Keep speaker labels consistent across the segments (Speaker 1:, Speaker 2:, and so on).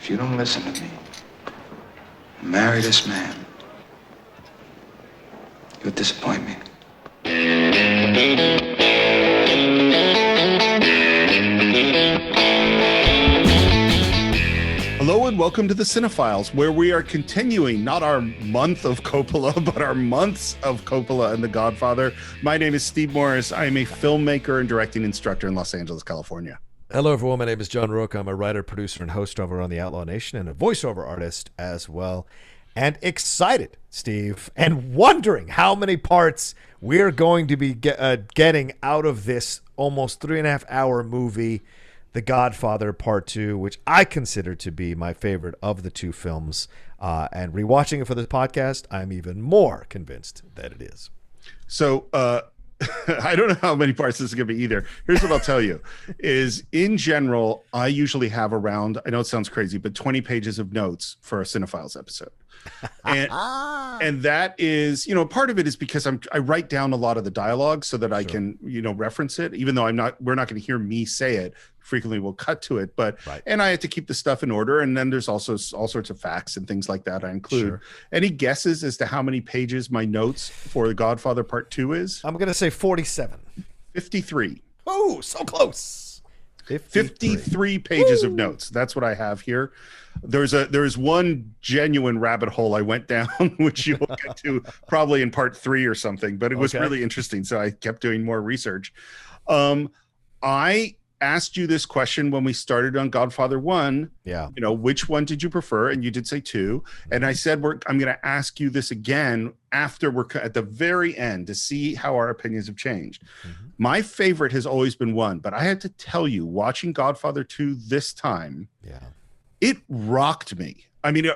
Speaker 1: If you don't listen to me, marry this man, you'll disappoint me.
Speaker 2: Hello and welcome to the Cine-Files, where we are continuing not our month of Coppola, but our months of Coppola and The Godfather. My name is Steve Morris. I am a filmmaker and directing instructor in Los Angeles, California.
Speaker 3: Hello, everyone. My name is John Rook. I'm a writer, producer, and host over on The Outlaw Nation and a voiceover artist as well. And excited, Steve, and wondering how many parts we're going to be getting out of this almost 3.5-hour movie, The Godfather Part 2, which I consider to be my favorite of the two films. And rewatching it for this podcast, I'm even more convinced that it is.
Speaker 2: So, I don't know how many parts this is going to be either. Here's what I'll tell you is in general, I usually have around, I know it sounds crazy, but 20 pages of notes for a Cine-Files episode. And that is, part of it is because I write down a lot of the dialogue so that I can, reference it, even though we're not going to hear me say it. Frequently we'll cut to it, but right. And I have to keep the stuff in order. And then there's also all sorts of facts and things like that I include. Sure. Any guesses as to how many pages my notes for The Godfather Part 2 is?
Speaker 3: I'm going to say 47.
Speaker 2: 53.
Speaker 3: Oh, so close.
Speaker 2: 53 pages of notes. That's what I have here. There's one genuine rabbit hole I went down, which you'll get to probably in part 3 or something, but it was really interesting. So I kept doing more research. I asked you this question when we started on Godfather 1. Yeah. Which one did you prefer? And you did say 2. And I said, I'm going to ask you this again after we're at the very end to see how our opinions have changed. Mm-hmm. My favorite has always been 1, but I had to tell you, watching Godfather 2 this time, it rocked me. I mean,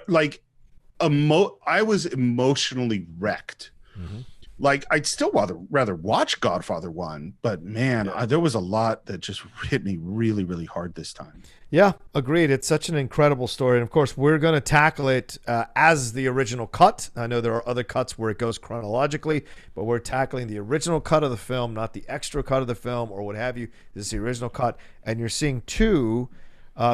Speaker 2: I was emotionally wrecked. Mm-hmm. Like, I'd still rather watch Godfather 1, but man, there was a lot that just hit me really, really hard this time.
Speaker 3: Yeah, agreed. It's such an incredible story. And of course, we're going to tackle it as the original cut. I know there are other cuts where it goes chronologically, but we're tackling the original cut of the film, not the extra cut of the film or what have you. This is the original cut. And you're seeing two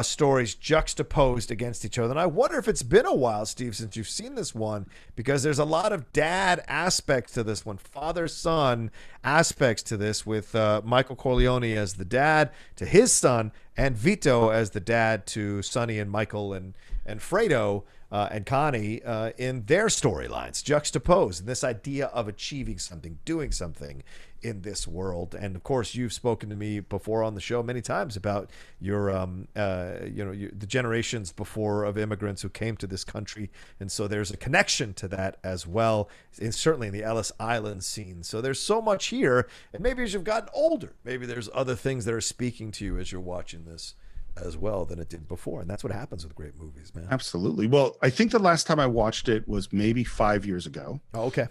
Speaker 3: stories juxtaposed against each other. And I wonder if it's been a while, Steve, since you've seen this one, because there's a lot of dad aspects to this one, father-son aspects to this, with Michael Corleone as the dad to his son and Vito as the dad to Sonny and Michael and Fredo and Connie in their storylines, juxtaposed. And this idea of achieving something, doing something in this world. And of course, you've spoken to me before on the show many times about your the generations before of immigrants who came to this country, and so there's a connection to that as well, and certainly in the Ellis Island scene. So there's so much here, and maybe as you've gotten older, maybe there's other things that are speaking to you as you're watching this as well than it did before. And that's what happens with great movies, man.
Speaker 2: Absolutely. Well, I think the last time I watched it was maybe 5 years ago.
Speaker 3: Oh, okay.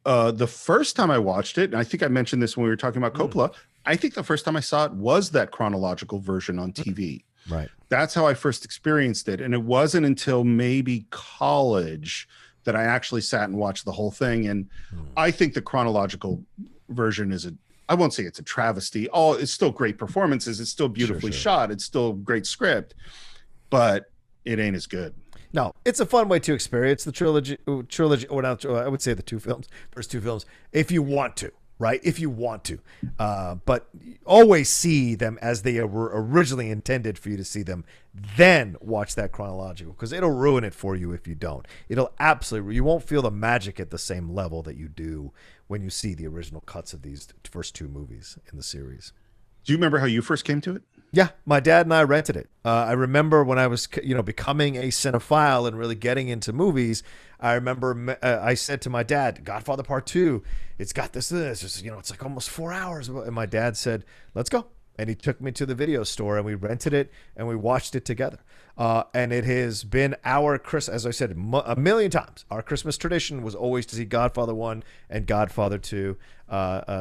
Speaker 2: The first time I watched it, and I think I mentioned this when we were talking about Coppola, I think the first time I saw it was that chronological version on TV.
Speaker 3: Right.
Speaker 2: That's how I first experienced it. And it wasn't until maybe college that I actually sat and watched the whole thing. And I think the chronological version I won't say it's a travesty. It's still great performances. It's still beautifully shot. It's still great script, but it ain't as good.
Speaker 3: No, it's a fun way to experience the trilogy, or not, I would say the first two films, if you want to, right? If you want to, but always see them as they were originally intended for you to see them, then watch that chronological, because it'll ruin it for you if you don't. You won't feel the magic at the same level that you do when you see the original cuts of these first two movies in the series.
Speaker 2: Do you remember how you first came to it?
Speaker 3: Yeah, my dad and I rented it. I remember when I was, becoming a cinephile and really getting into movies. I remember I said to my dad, "Godfather Part 2, it's got this. It's like almost 4 hours." And my dad said, "Let's go." And he took me to the video store and we rented it and we watched it together. And it has been our as I said a million times, our Christmas tradition was always to see Godfather 1 and Godfather 2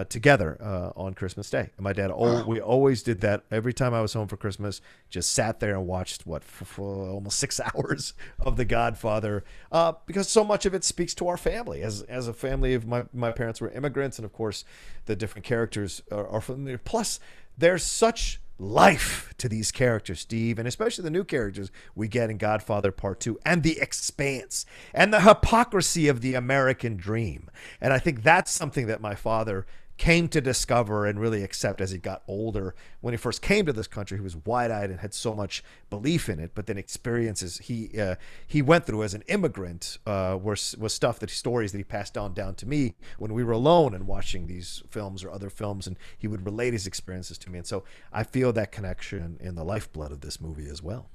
Speaker 3: together on Christmas Day. And my dad, we always did that every time I was home for Christmas. Just sat there and watched for almost 6 hours of The Godfather, because so much of it speaks to our family. As a family of my parents were immigrants, and of course the different characters are familiar. Plus, there's such life to these characters, Steve, and especially the new characters we get in Godfather Part 2, and the expanse and the hypocrisy of the American dream. And I think that's something that my father came to discover and really accept as he got older. When he first came to this country, he was wide-eyed and had so much belief in it, but then experiences he went through as an immigrant was stuff stories that he passed down to me when we were alone and watching these films or other films, and he would relate his experiences to me. And so I feel that connection in the lifeblood of this movie as well.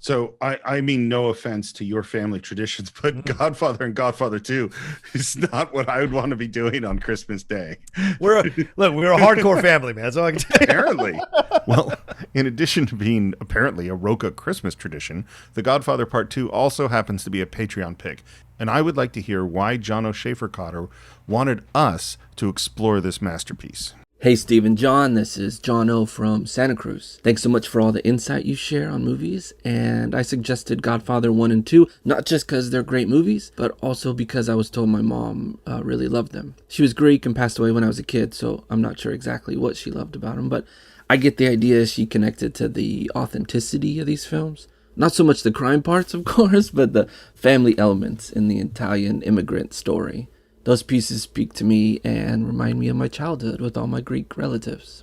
Speaker 2: So I mean, no offense to your family traditions, but Godfather and Godfather 2 is not what I would want to be doing on Christmas Day.
Speaker 3: We're a hardcore family, man. That's all I can tell you.
Speaker 2: Apparently. Well, in addition to being apparently a Roca Christmas tradition, The Godfather Part 2 also happens to be a Patreon pick. And I would like to hear why John O'Shafer Cotter wanted us to explore this masterpiece.
Speaker 4: Hey, Steve and John, this is John O from Santa Cruz. Thanks so much for all the insight you share on movies, and I suggested Godfather 1 and 2, not just because they're great movies, but also because I was told my mom really loved them. She was Greek and passed away when I was a kid, so I'm not sure exactly what she loved about them, but I get the idea she connected to the authenticity of these films. Not so much the crime parts, of course, but the family elements in the Italian immigrant story. Those pieces speak to me and remind me of my childhood with all my Greek relatives.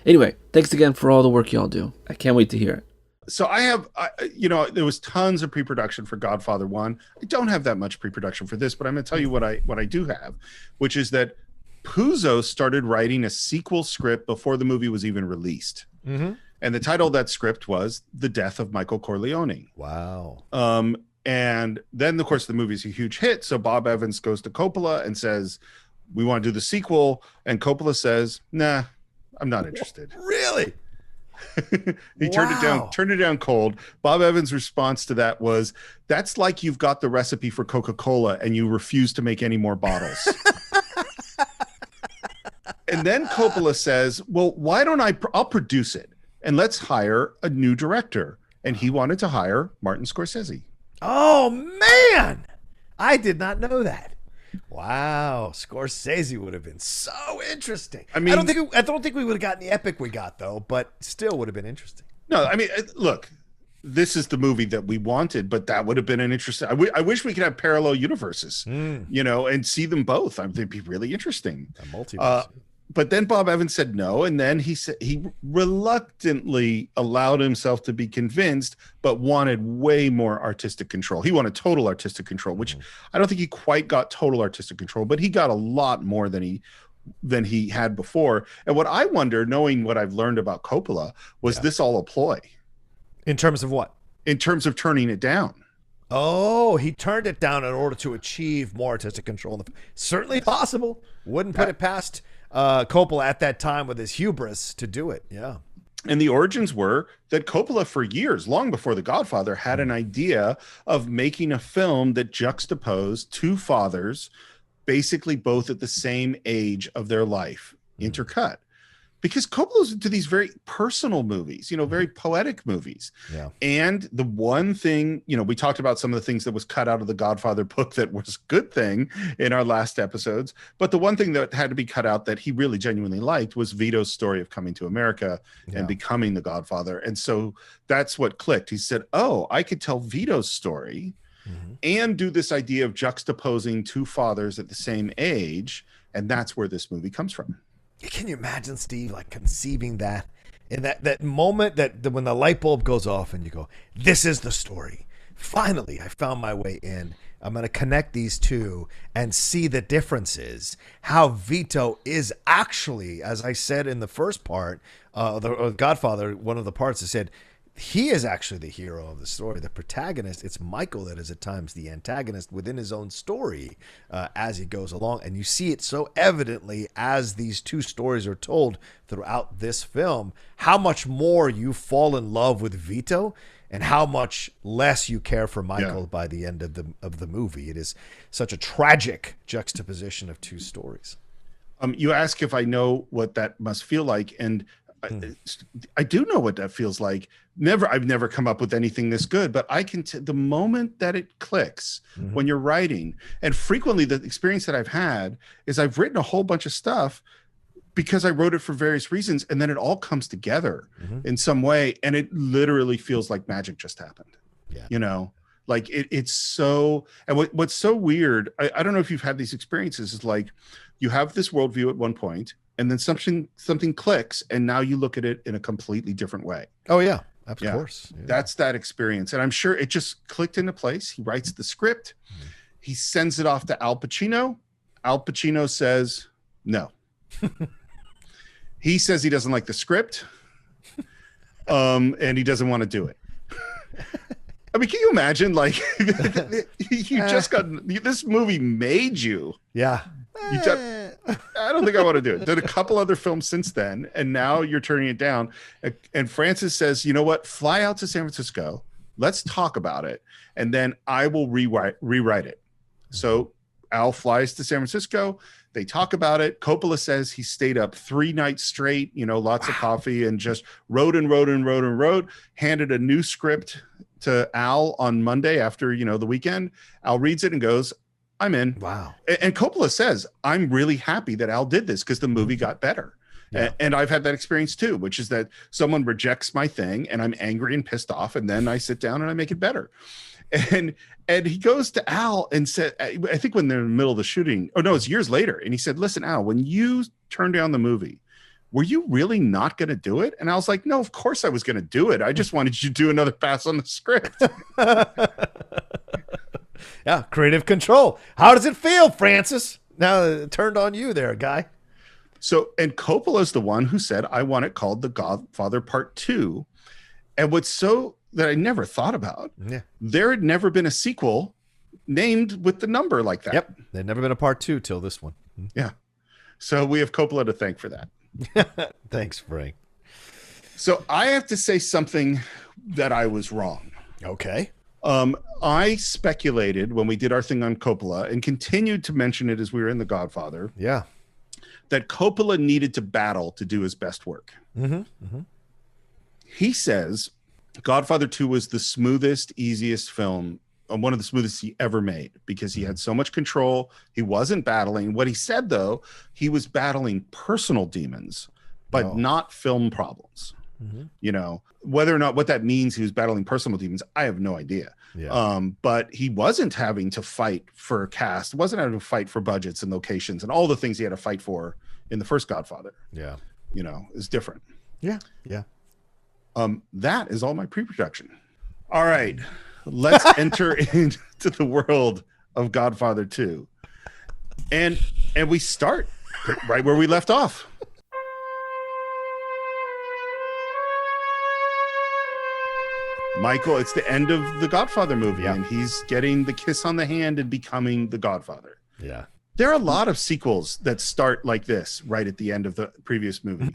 Speaker 4: Anyway, thanks again for all the work y'all do. I can't wait to hear it.
Speaker 2: So there was tons of pre-production for Godfather 1. I don't have that much pre-production for this, but I'm going to tell you what I do have, which is that Puzo started writing a sequel script before the movie was even released. Mm-hmm. And the title of that script was The Death of Michael Corleone.
Speaker 3: Wow.
Speaker 2: And then, of course, the movie's a huge hit. So Bob Evans goes to Coppola and says, we want to do the sequel. And Coppola says, nah, I'm not interested.
Speaker 3: Really?
Speaker 2: He turned it down cold. Bob Evans' response to that was, that's like you've got the recipe for Coca-Cola and you refuse to make any more bottles. And then Coppola says, well, why don't I'll produce it and let's hire a new director. And he wanted to hire Martin Scorsese.
Speaker 3: Oh, man. I did not know that. Wow. Scorsese would have been so interesting. I mean, I don't think we would have gotten the epic we got, though, but still would have been interesting.
Speaker 2: No, I mean, look, this is the movie that we wanted, but that would have been an interesting. I wish we could have parallel universes, and see them both. I think it'd be really interesting.
Speaker 3: A multiverse.
Speaker 2: But then Bob Evans said no, and then he reluctantly allowed himself to be convinced, but wanted way more artistic control. He wanted total artistic control, which I don't think he quite got total artistic control, but he got a lot more than he had before. And what I wonder, knowing what I've learned about Coppola, was this all a ploy?
Speaker 3: In terms of what?
Speaker 2: In terms of turning it down.
Speaker 3: Oh, he turned it down in order to achieve more artistic control. Certainly possible. Wouldn't put it past Coppola at that time with his hubris to do it. Yeah.
Speaker 2: And the origins were that Coppola, for years, long before The Godfather, had an idea of making a film that juxtaposed two fathers, basically both at the same age of their life, intercut. Because Coppola's into these very personal movies, very poetic movies. Yeah. And the one thing, we talked about some of the things that was cut out of the Godfather book that was a good thing in our last episodes. But the one thing that had to be cut out that he really genuinely liked was Vito's story of coming to America and becoming the Godfather. And so that's what clicked. He said, oh, I could tell Vito's story and do this idea of juxtaposing two fathers at the same age. And that's where this movie comes from.
Speaker 3: Can you imagine, Steve, like conceiving that in that moment that when the light bulb goes off and you go, this is the story. Finally, I found my way in. I'm going to connect these two and see the differences. How Vito is actually, as I said in the first part, the Godfather, one of the parts, I said, he is actually the hero of the story, the protagonist. It's Michael that is at times the antagonist within his own story as he goes along. And you see it so evidently as these two stories are told throughout this film, how much more you fall in love with Vito and how much less you care for Michael by the end of the movie. It is such a tragic juxtaposition of two stories.
Speaker 2: You ask if I know what that must feel like, and I do know what that feels like. I've never come up with anything this good, but I can the moment that it clicks when you're writing, and frequently the experience that I've had is I've written a whole bunch of stuff because I wrote it for various reasons, and then it all comes together in some way, and it literally feels like magic just happened.
Speaker 3: Yeah.
Speaker 2: You know, like it's so, and what's so weird, I don't know if you've had these experiences, is like you have this worldview at one point, and then something clicks, and now you look at it in a completely different way.
Speaker 3: Oh yeah, of course. Yeah.
Speaker 2: That's that experience, and I'm sure it just clicked into place. He writes the script, he sends it off to Al Pacino. Al Pacino says no. He says he doesn't like the script, and he doesn't want to do it. I mean, can you imagine? Like, you just got this movie made you.
Speaker 3: Yeah.
Speaker 2: You just, I don't think I want to do it. Did a couple other films since then, and now you're turning it down. And Francis says, you know what? Fly out to San Francisco. Let's talk about it, and then I will rewrite it. So Al flies to San Francisco. They talk about it. Coppola says he stayed up 3 nights straight, you know, lots of coffee, and just wrote, handed a new script to Al on Monday after, you know, the weekend. Al reads it and goes, I'm in.
Speaker 3: Wow.
Speaker 2: And Coppola says, I'm really happy that Al did this because the movie got better. Yeah. And I've had that experience too, which is that someone rejects my thing and I'm angry and pissed off. And then I sit down and I make it better. And he goes to Al and said, I think when they're in the middle of the shooting, oh no, it's years later. And he said, listen, Al, when you turned down the movie, were you really not going to do it? And I was like, no, of course I was going to do it. I just wanted you to do another pass on the script.
Speaker 3: Yeah, creative control. How does it feel, Francis? Now it turned on you there, guy.
Speaker 2: So, and Coppola's the one who said, I want it called The Godfather Part 2. And what's so that I never thought about, there had never been a sequel named with the number like that.
Speaker 3: Yep, there'd never been a part 2 till this one.
Speaker 2: Yeah. So we have Coppola to thank for that.
Speaker 3: Thanks, Frank.
Speaker 2: So I have to say something that I was wrong.
Speaker 3: Okay.
Speaker 2: I speculated when we did our thing on Coppola, and continued to mention it as we were in The Godfather.
Speaker 3: Yeah.
Speaker 2: That Coppola needed to battle to do his best work. He says Godfather 2 was the smoothest, easiest film, one of the smoothest he ever made, because he had so much control. He wasn't battling. What he said, though, he was battling personal demons, but not film problems. You know, whether or not what that means, he was battling personal demons, I have no idea.
Speaker 3: Yeah.
Speaker 2: But he wasn't having to fight for cast, wasn't having to fight for budgets and locations and all the things he had to fight for in the first Godfather.
Speaker 3: Yeah.
Speaker 2: You know, is different.
Speaker 3: Yeah. Yeah.
Speaker 2: That is all my pre-production. All right, let's enter into the world of Godfather 2. And we start right where we left off. Michael, it's the end of the Godfather movie, and he's getting the kiss on the hand and becoming the Godfather.
Speaker 3: Yeah.
Speaker 2: There are a lot of sequels that start like this right at the end of the previous movie.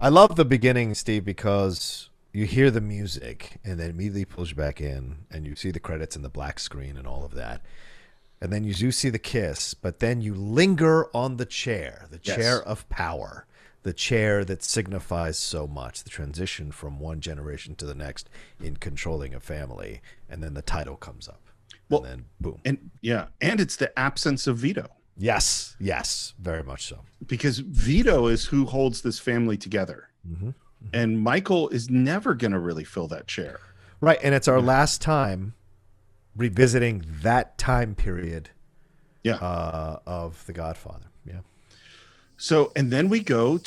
Speaker 3: I love the beginning, Steve, because you hear the music and then immediately pulls you back in and you see the credits and the black screen and all of that. And then you do see the kiss, but then you linger on the chair of power, the chair that signifies so much, the transition from one generation to the next in controlling a family. And then the title comes up. Well, and then boom.
Speaker 2: And it's the absence of Vito.
Speaker 3: Yes, very much so.
Speaker 2: Because Vito is who holds this family together. And Michael is never going to really fill that chair.
Speaker 3: Right, and it's our last time revisiting that time period of The Godfather. Yeah.
Speaker 2: So, and then we go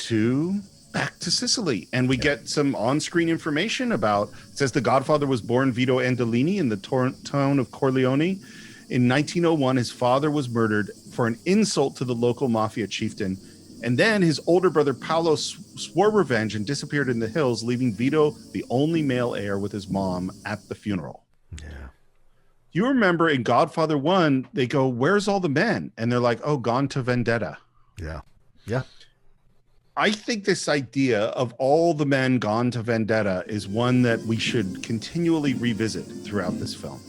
Speaker 2: back to Sicily, and we get some on-screen information about, it says The Godfather was born Vito Andolini in the town of Corleone. In 1901, his father was murdered for an insult to the local mafia chieftain. And then his older brother Paolo swore revenge and disappeared in the hills, leaving Vito the only male heir with his mom at the funeral.
Speaker 3: Yeah.
Speaker 2: You remember in Godfather 1, they go, where's all the men? And they're like, oh, gone to vendetta.
Speaker 3: Yeah. Yeah.
Speaker 2: I think this idea of all the men gone to vendetta is one that we should continually revisit throughout this film.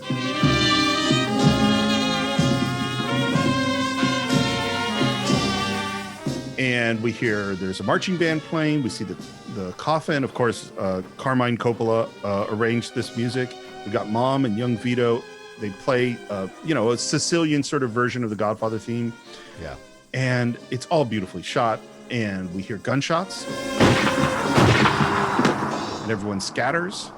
Speaker 2: And we hear there's a marching band playing. We see the coffin. Of course, Carmine Coppola arranged this music. We got Mom and young Vito. They play, a Sicilian sort of version of the Godfather theme.
Speaker 3: Yeah.
Speaker 2: And it's all beautifully shot, and we hear gunshots, and everyone scatters.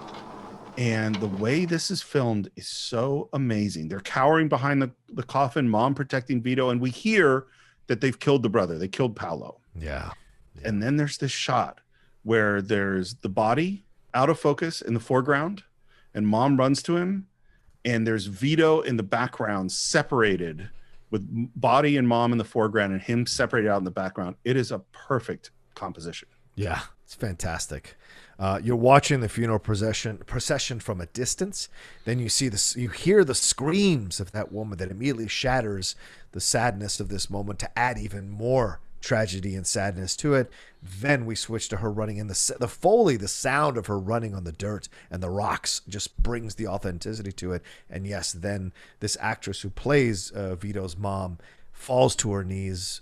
Speaker 2: And the way this is filmed is so amazing. They're cowering behind the coffin, mom protecting Vito, and we hear that they've killed the brother. They killed Paolo.
Speaker 3: Yeah.
Speaker 2: And then there's this shot where there's the body out of focus in the foreground, and mom runs to him, and there's Vito in the background, separated, with body and mom in the foreground and him separated out in the background. It is a perfect composition.
Speaker 3: Yeah, it's fantastic. You're watching the funeral procession from a distance. Then you see this, you hear the screams of that woman that immediately shatters the sadness of this moment to add even more tragedy and sadness to it. Then we switch to her running in the Foley, the sound of her running on the dirt and the rocks just brings the authenticity to it. And yes, then this actress who plays Vito's mom falls to her knees,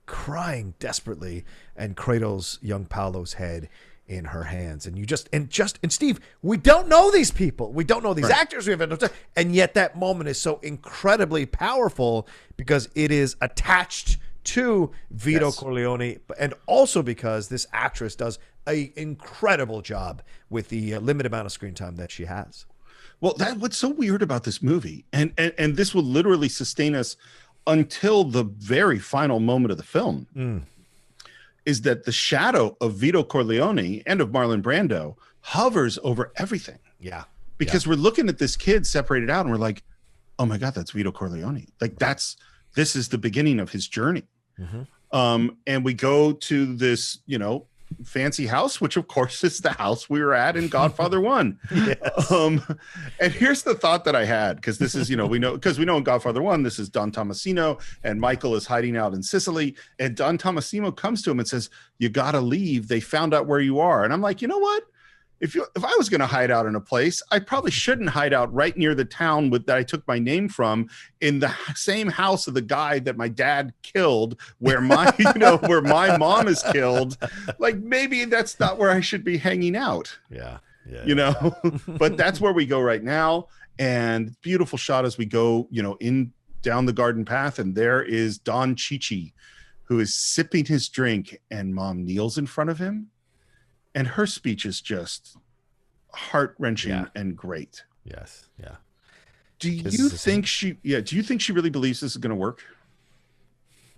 Speaker 3: crying desperately, and cradles young Paolo's head in her hands. And and Steve, we don't know these people. We don't know these actors. And yet that moment is so incredibly powerful because it is attached to Vito Corleone, and also because this actress does an incredible job with the limited amount of screen time that she has.
Speaker 2: Well, what's so weird about this movie, and this will literally sustain us until the very final moment of the film, is that the shadow of Vito Corleone and of Marlon Brando hovers over everything.
Speaker 3: Yeah.
Speaker 2: Because we're looking at this kid separated out, and we're like, oh my God, that's Vito Corleone. Like this is the beginning of his journey. And we go to this, fancy house, which of course is the house we were at in Godfather 1.
Speaker 3: Yes.
Speaker 2: And here's the thought that I had, because this is, we know in Godfather 1, this is Don Tomasino, and Michael is hiding out in Sicily, and Don Tomasino comes to him and says, you got to leave. They found out where you are. And I'm like, you know what? If I was going to hide out in a place, I probably shouldn't hide out right near the town that I took my name from, in the same house of the guy that my dad killed, where my where my mom is killed. Like, maybe that's not where I should be hanging out.
Speaker 3: Yeah.
Speaker 2: But that's where we go right now. And beautiful shot as we go, in down the garden path, and there is Don Chichi, who is sipping his drink, and mom kneels in front of him. And her speech is just heart-wrenching and great.
Speaker 3: Yes. Yeah.
Speaker 2: Do you think she really believes this is going to work?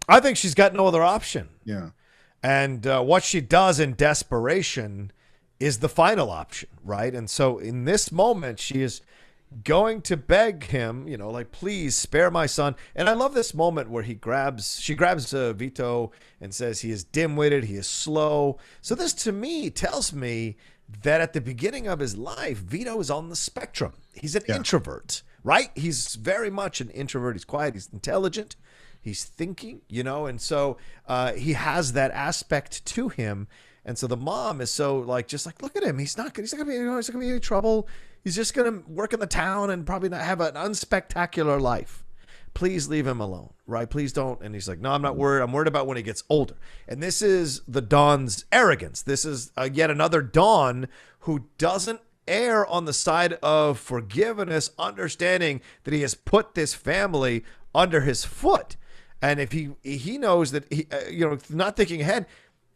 Speaker 3: I think she's got no other option.
Speaker 2: Yeah.
Speaker 3: And what she does in desperation is the final option, right? And so in this moment, she is going to beg him, please spare my son. And I love this moment where she grabs Vito and says he is dim-witted, he is slow. So this to me tells me that at the beginning of his life, Vito is on the spectrum. He's an introvert, right? He's very much an introvert. He's quiet, he's intelligent, he's thinking, and so he has that aspect to him. And so the mom is so look at him. He's not gonna be in any trouble. He's just going to work in the town and probably not have an unspectacular life. Please leave him alone, right? Please don't. And he's like, no, I'm not worried. I'm worried about when he gets older. And this is the Don's arrogance. This is yet another Don who doesn't err on the side of forgiveness, understanding that he has put this family under his foot. And if he knows that, not thinking ahead,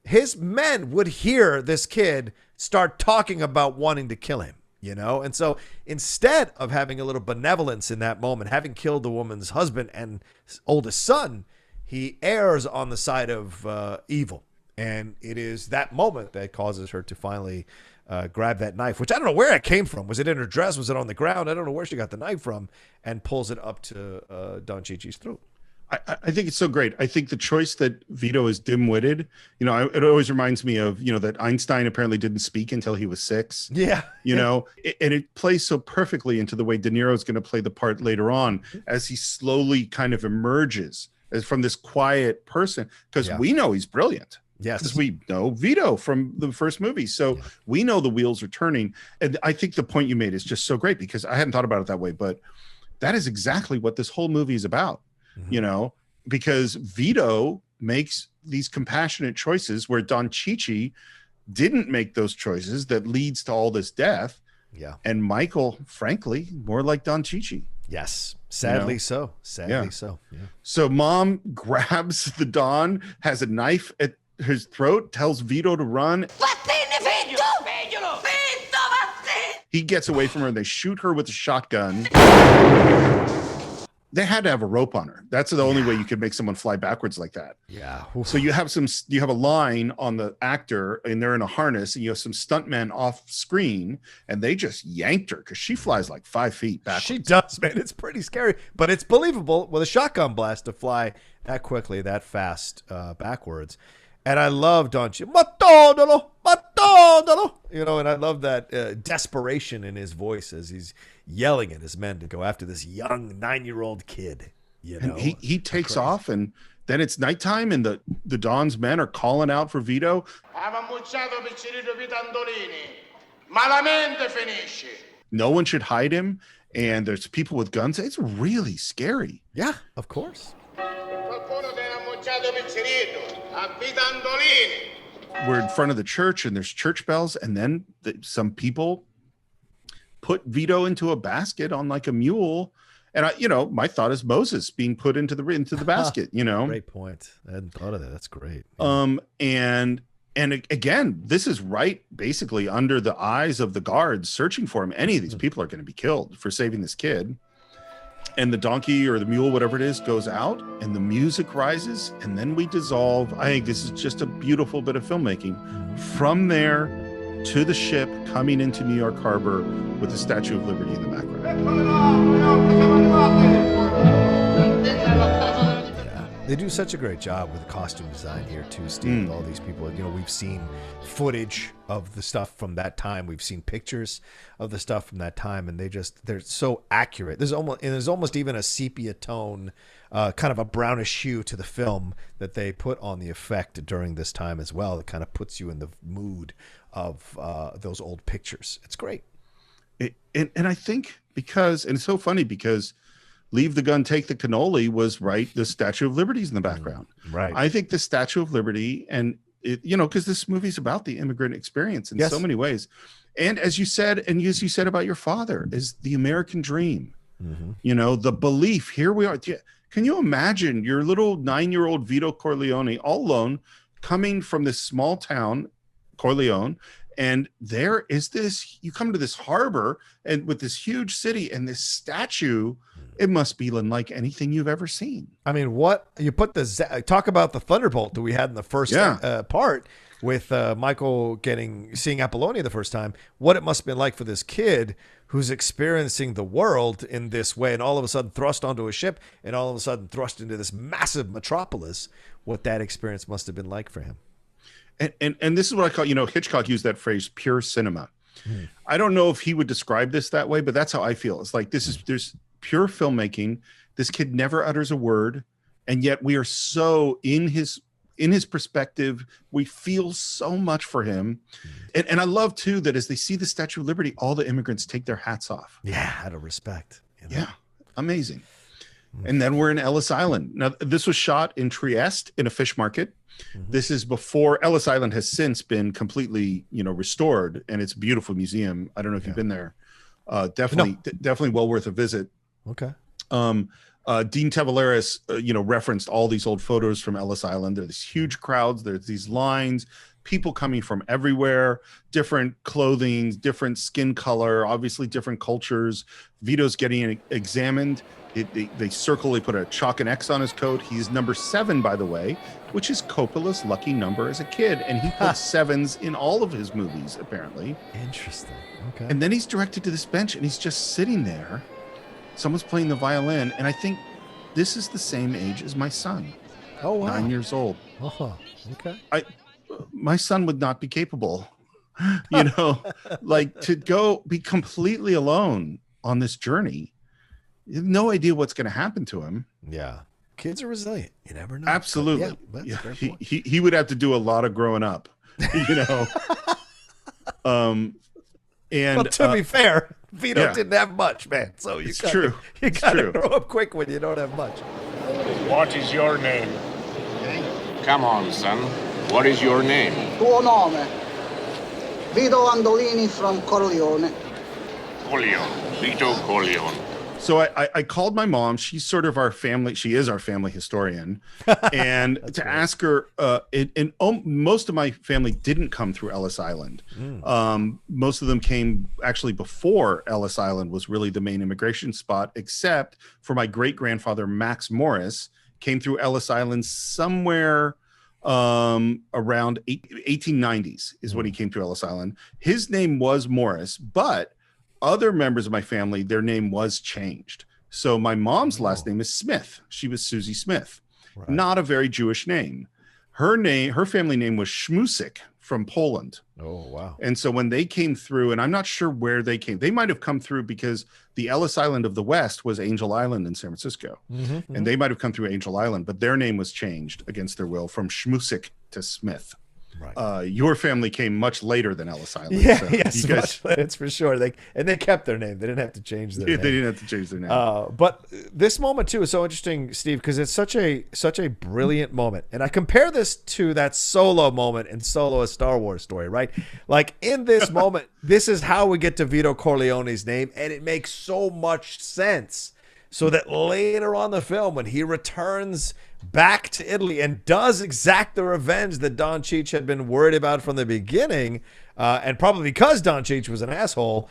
Speaker 3: his men would hear this kid start talking about wanting to kill him. And so instead of having a little benevolence in that moment, having killed the woman's husband and oldest son, he errs on the side of evil. And it is that moment that causes her to finally grab that knife, which I don't know where it came from. Was it in her dress? Was it on the ground? I don't know where she got the knife from, and pulls it up to Don Chichi's throat.
Speaker 2: I think it's so great. I think the choice that Vito is dim-witted, it always reminds me of, that Einstein apparently didn't speak until he was 6.
Speaker 3: Yeah.
Speaker 2: And it plays so perfectly into the way De Niro is going to play the part later on, as he slowly kind of emerges as from this quiet person, because we know he's brilliant.
Speaker 3: Yes.
Speaker 2: Because we know Vito from the first movie. So we know the wheels are turning. And I think the point you made is just so great, because I hadn't thought about it that way, but that is exactly what this whole movie is about. Because Vito makes these compassionate choices where Don Chichi didn't make those choices that leads to all this death.
Speaker 3: Yeah.
Speaker 2: And Michael, frankly, more like Don Chichi.
Speaker 3: Yes. Sadly so. Sadly
Speaker 2: Yeah.
Speaker 3: so. Yeah.
Speaker 2: So mom grabs the Don, has a knife at his throat, tells Vito to run. He gets away from her and they shoot her with a shotgun. They had to have a rope on her. That's the only way you could make someone fly backwards like that.
Speaker 3: Yeah.
Speaker 2: So you have a line on the actor and they're in a harness, and you have some stuntmen off screen, and they just yanked her because she flies like 5 feet backwards.
Speaker 3: She does, man. It's pretty scary, but it's believable with a shotgun blast to fly that quickly, that fast backwards. And I love Don Matondolo, Matondolo. And I love that desperation in his voice as he's yelling at his men to go after this young 9-year-old kid.
Speaker 2: And he takes off, and then it's nighttime, and the Don's men are calling out for Vito. No one should hide him, and there's people with guns. It's really scary.
Speaker 3: Yeah, of course.
Speaker 2: We're in front of the church, and there's church bells, and then some people put Vito into a basket on like a mule. And my thought is Moses being put into the basket.
Speaker 3: Great point. I hadn't thought of that. That's great. Yeah.
Speaker 2: And again, this is right basically under the eyes of the guards searching for him. Any of these people are going to be killed for saving this kid. And the donkey or the mule, whatever it is, goes out, and the music rises, and then we dissolve. I think this is just a beautiful bit of filmmaking. From there to the ship coming into New York Harbor with the Statue of Liberty in the background.
Speaker 3: Yeah, they do such a great job with costume design here too, Steve. With all these people, we've seen footage of the stuff from that time. We've seen pictures of the stuff from that time, and they're so accurate. There's almost even a sepia tone, kind of a brownish hue to the film that they put on the effect during this time as well. That kind of puts you in the mood of those old pictures. It's great.
Speaker 2: And I think and it's so funny because Leave the Gun, Take the Cannoli was right. The Statue of Liberty is in the background.
Speaker 3: Right.
Speaker 2: I think the Statue of Liberty, and because this movie's about the immigrant experience in so many ways. And as you said about your father, is the American dream. The belief, here we are. Can you imagine your little 9-year-old Vito Corleone all alone coming from this small town, Corleone, and there is this, you come to this harbor and with this huge city and this statue, it must be unlike anything you've ever seen.
Speaker 3: I mean, what you put talk about the thunderbolt that we had in the first part with Michael seeing Apollonia the first time, what it must have been like for this kid who's experiencing the world in this way and all of a sudden thrust onto a ship and all of a sudden thrust into this massive metropolis, what that experience must have been like for him.
Speaker 2: And this is what I call, Hitchcock used that phrase, pure cinema. I don't know if he would describe this that way, but that's how I feel. It's like there's pure filmmaking. This kid never utters a word, and yet we are so in his perspective. We feel so much for him. And I love too that as they see the Statue of Liberty, all the immigrants take their hats off.
Speaker 3: Yeah, out of respect.
Speaker 2: Yeah, amazing. And then we're in Ellis Island. Now, this was shot in Trieste in a fish market. This is before Ellis Island has since been completely, restored, and it's a beautiful museum. I don't know if you've been there. Definitely well worth a visit.
Speaker 3: Okay.
Speaker 2: Dean Tavaleris, referenced all these old photos from Ellis Island. There's these huge crowds. There's these lines, people coming from everywhere, different clothing, different skin color, obviously different cultures. Vito's getting examined. They circle, they put a chalk and X on his coat. He's number 7, by the way, which is Coppola's lucky number as a kid. And he puts 7s in all of his movies, apparently.
Speaker 3: Interesting. Okay.
Speaker 2: And then he's directed to this bench and he's just sitting there. Someone's playing the violin. And I think this is the same age as my son.
Speaker 3: Oh, wow.
Speaker 2: 9 years old.
Speaker 3: Oh, okay.
Speaker 2: My son would not be capable, like to go be completely alone on this journey. You have no idea what's going to happen to him.
Speaker 3: Yeah. Kids are resilient. You never know.
Speaker 2: Absolutely. He would have to do a lot of growing up, And
Speaker 3: to be fair, Vito didn't have much, man. So you gotta grow up quick when you don't have much.
Speaker 5: What is your name? Come on, son. What is your name?
Speaker 6: Tuo nome? Vito Andolini from Corleone.
Speaker 5: Corleone. Vito Corleone.
Speaker 2: So I called my mom. She's sort of our family. She is our family historian. And to ask her, most of my family didn't come through Ellis Island. Most of them came actually before Ellis Island was really the main immigration spot, except for my great-grandfather, Max Morris, came through Ellis Island somewhere around 1890s is when he came to Ellis Island. His name was Morris, but other members of my family, their name was changed. So my mom's last name is Smith. She was Susie Smith. Right. Not a very Jewish name. Her family name was Schmusik from Poland.
Speaker 3: Oh, wow.
Speaker 2: And so when they came through, and I'm not sure where they came, they might have come through because the Ellis Island of the West was Angel Island in San Francisco. And they might have come through Angel Island, but their name was changed against their will from Schmusik to Smith. Right. Your family came much later than Ellis Island.
Speaker 3: Yeah,
Speaker 2: so
Speaker 3: yes, much later, it's for sure. They kept their name. They didn't have to change their name.
Speaker 2: They didn't have to change their name.
Speaker 3: But this moment too is so interesting, Steve, because it's such a brilliant moment. And I compare this to that Solo moment in Solo: A Star Wars Story, right? Like in this moment, this is how we get to Vito Corleone's name, and it makes so much sense. So that later on in the film, when he returns back to Italy and does exact the revenge that Don Cheech had been worried about from the beginning, and probably because Don Cheech was an asshole,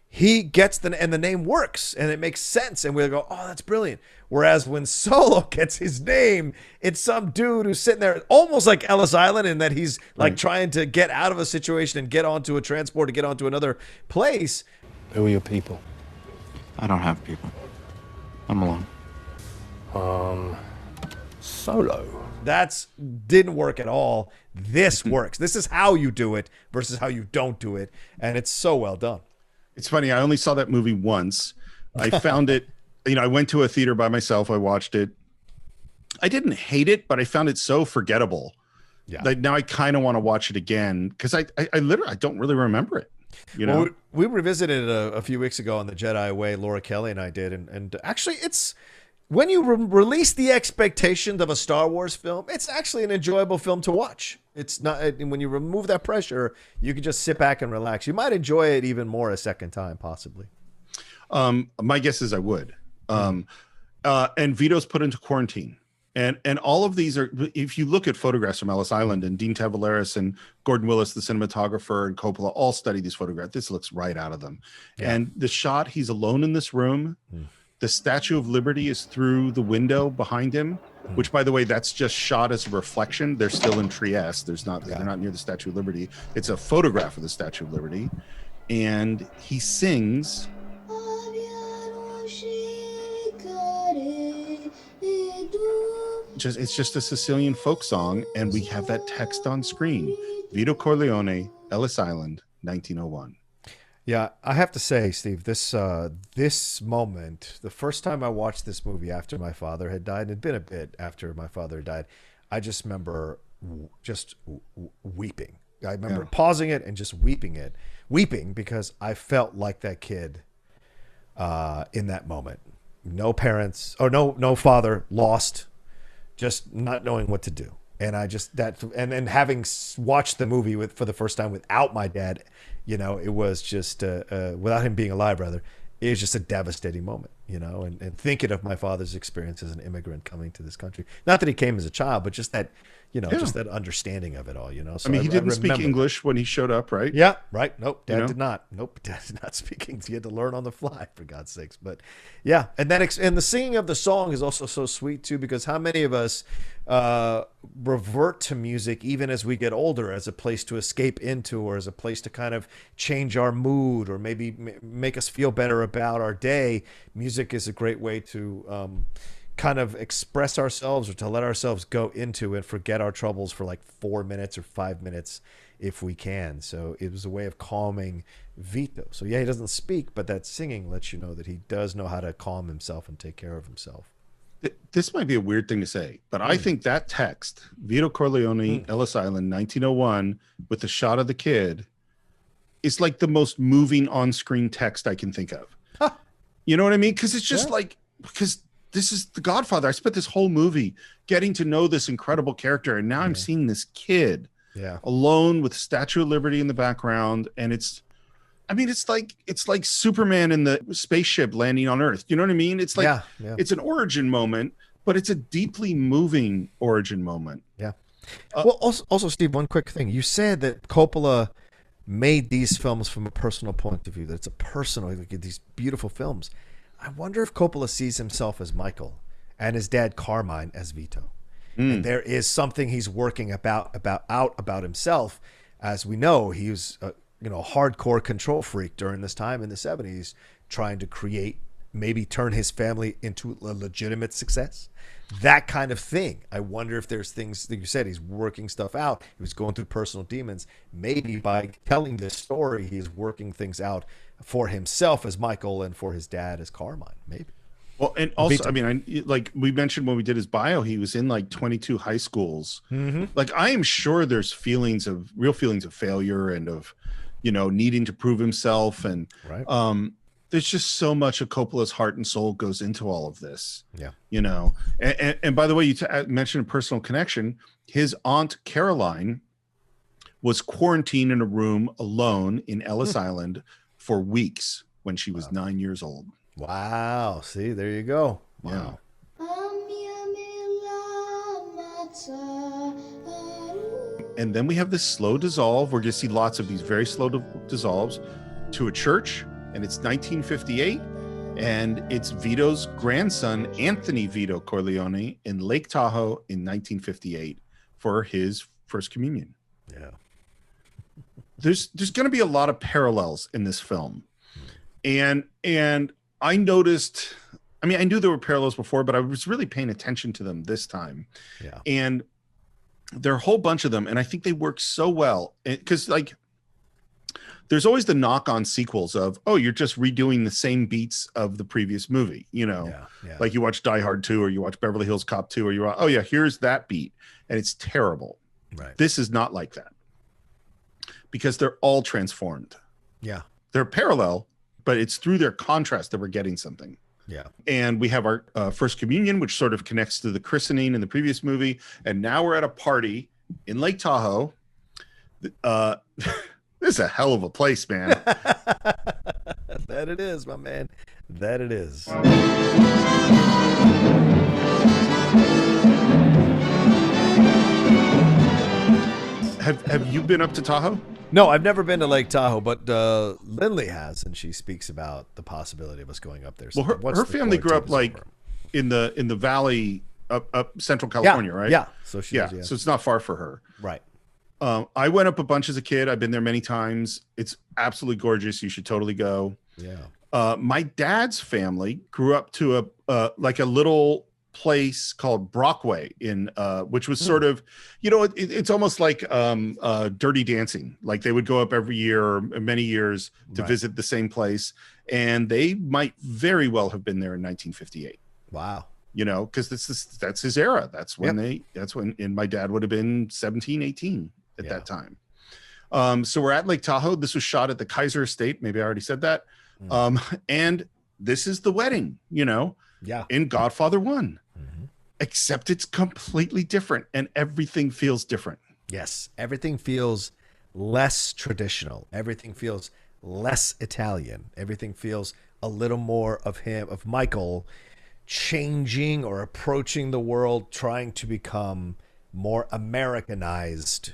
Speaker 3: he gets and the name works and it makes sense, and we'll go, oh, that's brilliant. Whereas when Solo gets his name, it's some dude who's sitting there almost like Ellis Island, in that he's like trying to get out of a situation and get onto a transport to get onto another place.
Speaker 6: Who are your people?
Speaker 1: I don't have people. I'm alone.
Speaker 6: Solo.
Speaker 3: That's didn't work at all. This works. This is how you do it versus how you don't do it, and it's so well done.
Speaker 2: It's funny. I only saw that movie once. I found it. I went to a theater by myself. I watched it. I didn't hate it, but I found it so forgettable. Yeah. Like now I kind of want to watch it again because I literally don't really remember it.
Speaker 3: Well, we revisited it a few weeks ago on the Jedi Way. Laura Kelly and I did, and actually, it's when you release the expectations of a Star Wars film, it's actually an enjoyable film to watch. It's not when you remove that pressure, you can just sit back and relax. You might enjoy it even more a second time, possibly.
Speaker 2: My guess is I would. And Vito's put into quarantine. And all of these are, if you look at photographs from Ellis Island, and Dean Tavoularis and Gordon Willis, the cinematographer, and Coppola all studied these photographs. This looks right out of them. Yeah. And the shot, he's alone in this room. The Statue of Liberty is through the window behind him, which, by the way, that's just shot as a reflection. They're still in Trieste. They're not near the Statue of Liberty. It's a photograph of the Statue of Liberty. And he sings. It's just a Sicilian folk song, and we have that text on screen. Vito Corleone, Ellis Island, 1901.
Speaker 3: Yeah, I have to say, Steve, this moment, the first time I watched this movie after my father had died, it'd been a bit after my father died, I just remember just weeping. I remember pausing it and just weeping because I felt like that kid in that moment. No parents, or no father, lost, just not knowing what to do. And I just and then having watched the movie for the first time without my dad, it was just without him being alive, rather, it was just a devastating moment, and thinking of my father's experience as an immigrant coming to this country. Not that he came as a child, but just that, just that understanding of it all, So
Speaker 2: he didn't speak English when he showed up, right?
Speaker 3: Yeah, right. Nope, Dad did not. Nope, Dad did not speak English. He had to learn on the fly, for God's sakes. But yeah, and the singing of the song is also so sweet too, because how many of us revert to music even as we get older as a place to escape into, or as a place to kind of change our mood, or maybe make us feel better about our day. Music is a great way to kind of express ourselves, or to let ourselves go into and forget our troubles for like 4 minutes or 5 minutes if we can. So it was a way of calming Vito. So yeah, he doesn't speak, but that singing lets you know that he does know how to calm himself and take care of himself.
Speaker 2: This might be a weird thing to say, but I think that text, Vito Corleone, Ellis Island, 1901, with the shot of the kid, is like the most moving on-screen text I can think of. Huh. You know what I mean? Because it's just because this is The Godfather. I spent this whole movie getting to know this incredible character, and now I'm seeing this kid alone with Statue of Liberty in the background, and it's I mean, it's like Superman in the spaceship landing on Earth. You know what I mean? It's like it's an origin moment, but it's a deeply moving origin moment.
Speaker 3: Yeah. Well, also, Steve, one quick thing. You said that Coppola made these films from a personal point of view. That it's a personal, like these beautiful films. I wonder if Coppola sees himself as Michael and his dad Carmine as Vito. And there is something he's working about himself. As we know, he was a hardcore control freak during this time in the 70s, trying to create, maybe turn his family into a legitimate success. That kind of thing. I wonder if there's things that you said, he's working stuff out. He was going through personal demons. Maybe by telling this story, he's working things out for himself as Michael and for his dad as Carmine, maybe.
Speaker 2: Well, and also, I mean, like we mentioned when we did his bio, he was in like 22 high schools. Like, I am sure there's real feelings of failure and of, needing to prove himself. And there's just so much of Coppola's heart and soul goes into all of this. Yeah. And by the way, you mentioned a personal connection. His aunt Caroline was quarantined in a room alone in Ellis Island for weeks when she was 9 years old.
Speaker 3: Wow. See, there you go. Wow.
Speaker 2: And then we have this slow dissolve. We're going to see lots of these very slow dissolves to a church. And it's 1958. And it's Vito's grandson, Anthony Vito Corleone, in Lake Tahoe in 1958 for his first communion.
Speaker 3: Yeah.
Speaker 2: There's going to be a lot of parallels in this film. And I noticed, I mean, I knew there were parallels before, but I was really paying attention to them this time.
Speaker 3: Yeah.
Speaker 2: And there are a whole bunch of them. And I think they work so well because, like, there's always the knock on sequels of, oh, you're just redoing the same beats of the previous movie, like you watch Die Hard 2 or you watch Beverly Hills Cop 2 or you're, oh yeah, here's that beat. And it's terrible.
Speaker 3: Right.
Speaker 2: This is not like that because they're all transformed.
Speaker 3: Yeah.
Speaker 2: They're parallel, but it's through their contrast that we're getting something.
Speaker 3: Yeah.
Speaker 2: And we have our first communion, which sort of connects to the christening in the previous movie. And now we're at a party in Lake Tahoe. This is a hell of a place, man.
Speaker 3: That it is, my man. That it is.
Speaker 2: Have you been up to Tahoe?
Speaker 3: No, I've never been to Lake Tahoe, but Lindley has, and she speaks about the possibility of us going up there.
Speaker 2: So well, her family grew up like in the valley up Central California, right?
Speaker 3: Yeah. So so
Speaker 2: it's not far for her.
Speaker 3: Right.
Speaker 2: I went up a bunch as a kid. I've been there many times. It's absolutely gorgeous. You should totally go.
Speaker 3: Yeah.
Speaker 2: My dad's family grew up to a little place called Brockway in which was sort of, it's almost like Dirty Dancing. Like they would go up every year or many years to visit the same place, and they might very well have been there in 1958.
Speaker 3: Wow.
Speaker 2: Because that's his era. That's when and my dad would have been 17, 18 at that time. So we're at Lake Tahoe. This was shot at the Kaiser Estate. Maybe I already said that. And this is the wedding, in Godfather 1. Except it's completely different and everything feels different.
Speaker 3: Yes. Everything feels less traditional. Everything feels less Italian. Everything feels a little more of him, of Michael, changing or approaching the world, trying to become more Americanized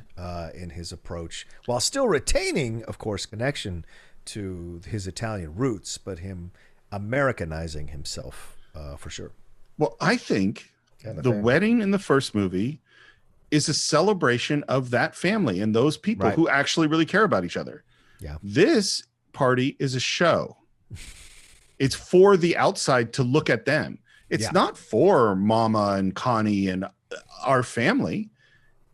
Speaker 3: in his approach, while still retaining, of course, connection to his Italian roots, but him Americanizing himself for sure.
Speaker 2: Well, I think the wedding in the first movie is a celebration of that family and those people who actually really care about each other.
Speaker 3: Yeah.
Speaker 2: This party is a show. It's for the outside to look at them. It's not for Mama and Connie and our family.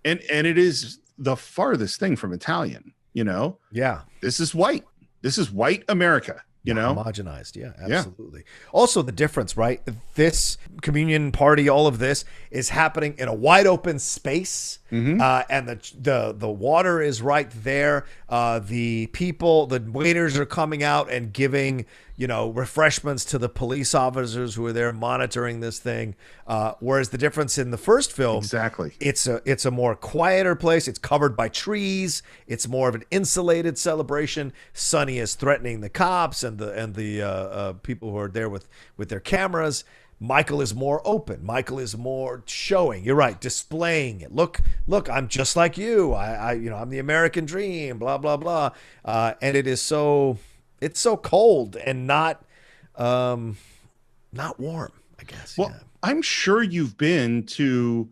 Speaker 2: And it is the farthest thing from Italian,
Speaker 3: Yeah.
Speaker 2: This is white. This is white America.
Speaker 3: Homogenized. Yeah, absolutely. Also the difference, right? This communion party, all of this is happening in a wide open space. And the water is right there. The people, the waiters are coming out and giving, refreshments to the police officers who are there monitoring this thing. Whereas the difference in the first film,
Speaker 2: exactly,
Speaker 3: it's a more quieter place. It's covered by trees. It's more of an insulated celebration. Sonny is threatening the cops and the people who are there with their cameras. Michael is more open. Michael is more showing. You're right, displaying it. Look, I'm just like you. I'm the American dream. Blah blah blah. And it's so cold and not warm, I guess.
Speaker 2: Well, yeah. I'm sure you've been to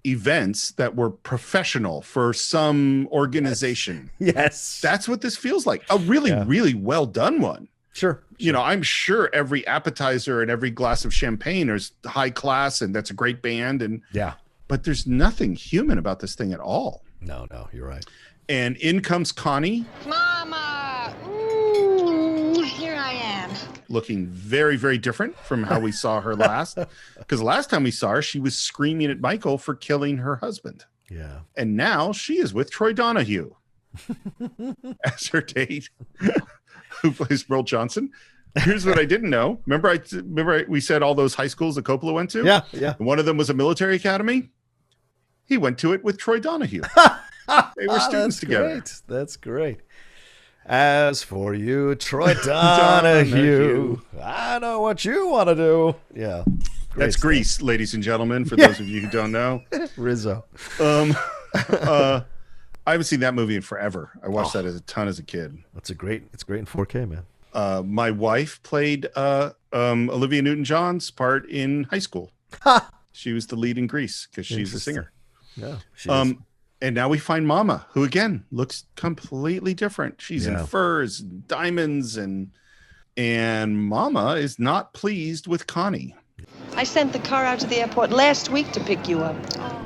Speaker 2: events that were professional for some organization.
Speaker 3: Yes.
Speaker 2: That's what this feels like. A really, really well done one.
Speaker 3: Sure.
Speaker 2: I'm sure every appetizer and every glass of champagne is high class, and that's a great band. And but there's nothing human about this thing at all.
Speaker 3: No, you're right.
Speaker 2: And in comes Connie.
Speaker 7: Mama, here I am.
Speaker 2: Looking very, very different from how we saw her last. Because last time we saw her, she was screaming at Michael for killing her husband.
Speaker 3: Yeah.
Speaker 2: And now she is with Troy Donahue as her date. Who plays Merle Johnson. Here's what I didn't know. Remember we said all those high schools that Coppola went to?
Speaker 3: Yeah.
Speaker 2: And one of them was a military academy. He went to it with Troy Donahue. They were students together.
Speaker 3: Great. That's great. As for you, Troy Donahue, I know what you want to do. Yeah.
Speaker 2: That's stuff. Grease, ladies and gentlemen, for those of you who don't know.
Speaker 3: Rizzo.
Speaker 2: I haven't seen that movie in forever. I watched that a ton as a kid.
Speaker 3: It's great in 4K, man.
Speaker 2: My wife played Olivia Newton-John's part in high school. She was the lead in Grease because she's a singer.
Speaker 3: Yeah.
Speaker 2: And now we find Mama, who again looks completely different. She's in furs, and diamonds, and Mama is not pleased with Connie.
Speaker 8: I sent the car out to the airport last week to pick you up.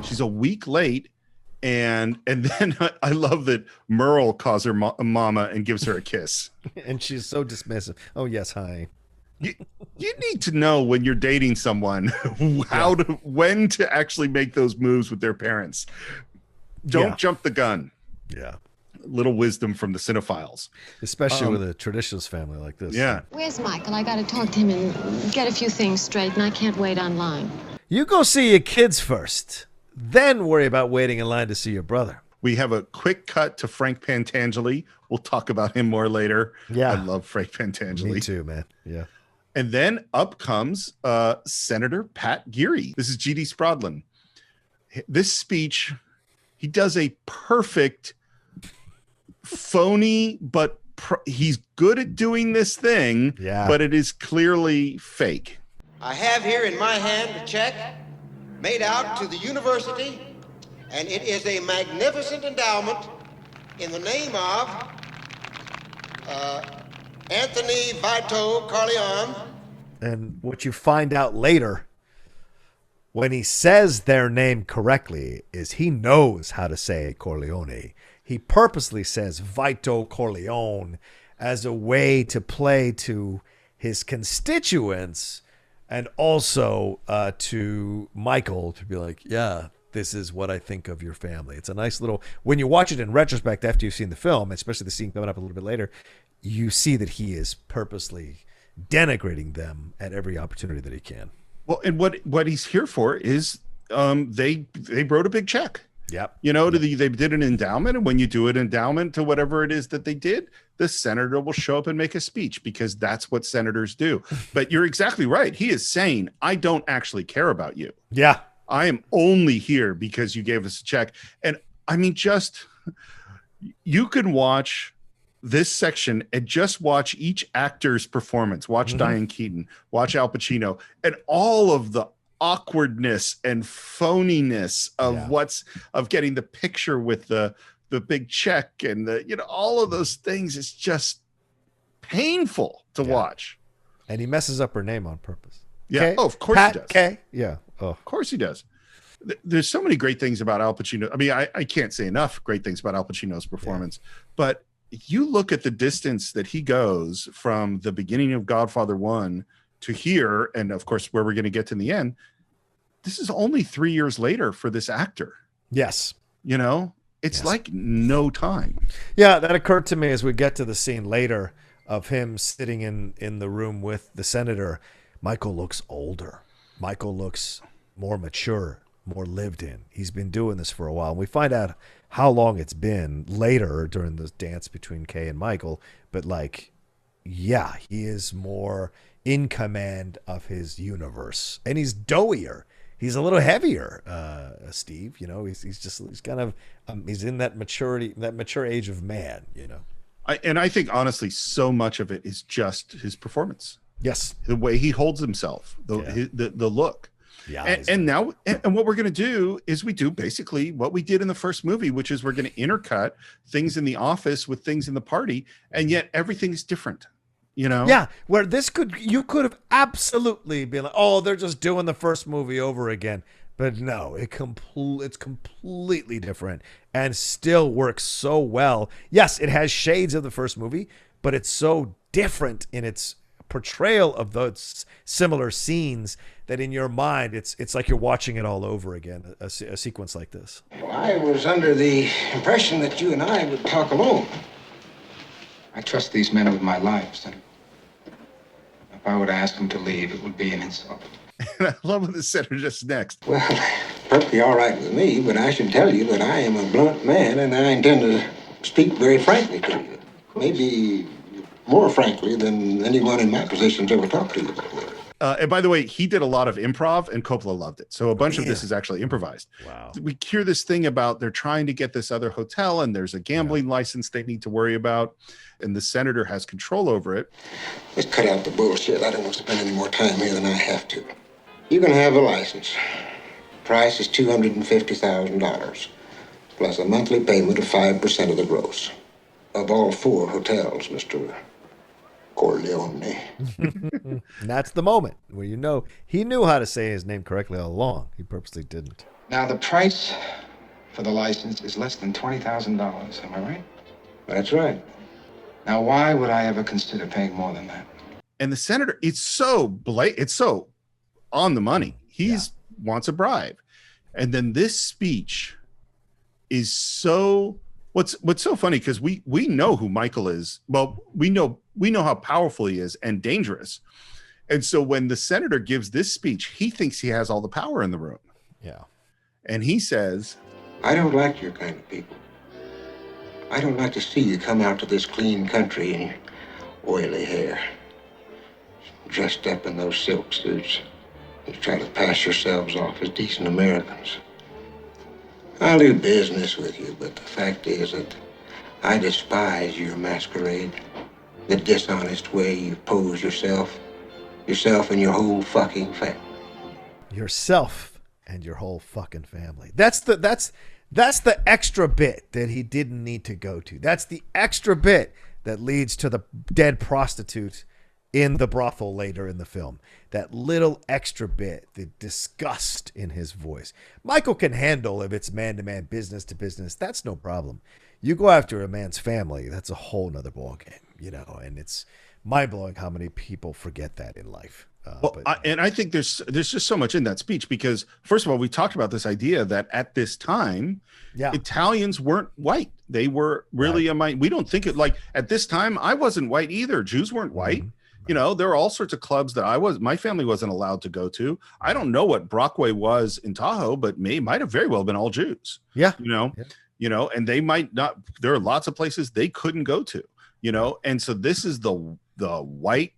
Speaker 2: She's a week late. And then I love that Merle calls her mama and gives her a kiss.
Speaker 3: And she's so dismissive. Oh, yes, hi.
Speaker 2: You need to know when you're dating someone when to actually make those moves with their parents. Don't jump the gun.
Speaker 3: Yeah.
Speaker 2: Little wisdom from the Cine-Files.
Speaker 3: Especially with a traditionalist family like this.
Speaker 2: Yeah.
Speaker 7: Where's Michael? I got to talk to him and get a few things straight, and I can't wait online.
Speaker 3: You go see your kids first. Then worry about waiting in line to see your brother.
Speaker 2: We have a quick cut to Frank Pentangeli. We'll talk about him more later.
Speaker 3: Yeah.
Speaker 2: I love Frank Pentangeli.
Speaker 3: Me too, man. Yeah.
Speaker 2: And then up comes Senator Pat Geary. This is G.D. Sprodlin. This speech, he does a perfect phony, but he's good at doing this thing, but it is clearly fake.
Speaker 9: I have here in my hand a check made out to the university, and it is a magnificent endowment in the name of Anthony Vito Corleone.
Speaker 3: And what you find out later, when he says their name correctly, is he knows how to say Corleone. He purposely says Vito Corleone as a way to play to his constituents and also to Michael to be like, yeah, this is what I think of your family. It's a nice little, when you watch it in retrospect after you've seen the film, especially the scene coming up a little bit later, you see that he is purposely denigrating them at every opportunity that he can.
Speaker 2: Well, and what he's here for is they wrote a big check.
Speaker 3: Yep.
Speaker 2: They did an endowment, and when you do an endowment to whatever it is that they did, the senator will show up and make a speech because that's what senators do. But you're exactly right. He is saying, I don't actually care about you.
Speaker 3: Yeah.
Speaker 2: I am only here because you gave us a check. And I mean, you can watch this section and just watch each actor's performance. Watch Diane Keaton, watch Al Pacino, and all of the awkwardness and phoniness of getting the picture with the big check and all of those things is just painful to watch.
Speaker 3: And he messes up her name on purpose.
Speaker 2: Yeah.
Speaker 3: Kay?
Speaker 2: Oh, of course
Speaker 3: Pat
Speaker 2: he does.
Speaker 3: Kay? Yeah. Oh,
Speaker 2: of course he does. There's so many great things about Al Pacino. I mean, I can't say enough great things about Al Pacino's performance, but you look at the distance that he goes from the beginning of Godfather 1 to here, and of course, where we're going to get to in the end, this is only 3 years later for this actor.
Speaker 3: Yes.
Speaker 2: It's like no time.
Speaker 3: Yeah, that occurred to me as we get to the scene later of him sitting in the room with the senator, Michael looks older. Michael looks more mature, more lived in. He's been doing this for a while. And we find out how long it's been later during the dance between Kay and Michael. But yeah, he is more in command of his universe, and he's doughier. He's a little heavier, Steve. He's kind of he's in that mature age of man.
Speaker 2: I think honestly, so much of it is just his performance.
Speaker 3: Yes,
Speaker 2: the way he holds himself, the look. Yeah, and what we're going to do is we do basically what we did in the first movie, which is we're going to intercut things in the office with things in the party, and yet everything's different.
Speaker 3: Yeah, where you could have absolutely been like, oh, they're just doing the first movie over again. But no, it's completely different and still works so well. Yes, it has shades of the first movie, but it's so different in its portrayal of those similar scenes that in your mind, it's like you're watching it all over again, a sequence like this.
Speaker 9: Well, I was under the impression that you and I would talk alone.
Speaker 1: I trust these men with my lives, and if I were to ask them to leave, it would be an insult.
Speaker 2: And I love what the senator just next.
Speaker 9: Well, perfectly all right with me, but I should tell you that I am a blunt man, and I intend to speak very frankly to you. Maybe more frankly than anyone in my position's ever talked to you before.
Speaker 2: And by the way, he did a lot of improv, and Coppola loved it. So a bunch of this is actually improvised.
Speaker 3: Wow.
Speaker 2: We hear this thing about they're trying to get this other hotel, and there's a gambling license they need to worry about, and the senator has control over it.
Speaker 9: Let's cut out the bullshit. I don't want to spend any more time here than I have to. You can have a license. Price is $250,000, plus a monthly payment of 5% of the gross. Of all 4 hotels, Mr. Corleone.
Speaker 3: And that's the moment where he knew how to say his name correctly all along. He purposely didn't.
Speaker 1: Now, the price for the license is less than $20,000, am I right?
Speaker 9: That's right.
Speaker 1: Now, why would I ever consider paying more than that?
Speaker 2: And the senator, it's so on the money. Wants a bribe. And then this speech is so... What's so funny, because we know who Michael is. Well, we know how powerful he is and dangerous. And so when the senator gives this speech, he thinks he has all the power in the room.
Speaker 3: Yeah.
Speaker 2: And he says,
Speaker 9: I don't like your kind of people. I don't like to see you come out to this clean country in your oily hair, dressed up in those silk suits. You try to pass yourselves off as decent Americans. I'll do business with you, but the fact is that I despise your masquerade, the dishonest way you pose yourself and your whole fucking family.
Speaker 3: Yourself and your whole fucking family. That's the extra bit that he didn't need to go to. That's the extra bit that leads to the dead prostitute in the brothel later in the film. That little extra bit, the disgust in his voice. Michael can handle if it's man-to-man, business-to-business. That's no problem. You go after a man's family, that's a whole nother ballgame, and it's mind-blowing how many people forget that in life.
Speaker 2: I think there's just so much in that speech, because first of all, we talked about this idea that at this time, Italians weren't white. They were really we don't think it like at this time. I wasn't white either. Jews weren't white. Mm-hmm. There are all sorts of clubs that my family wasn't allowed to go to. I don't know what Brockway was in Tahoe, but might have very well been all Jews.
Speaker 3: Yeah.
Speaker 2: And they might not, there are lots of places they couldn't go to, and so this is the white,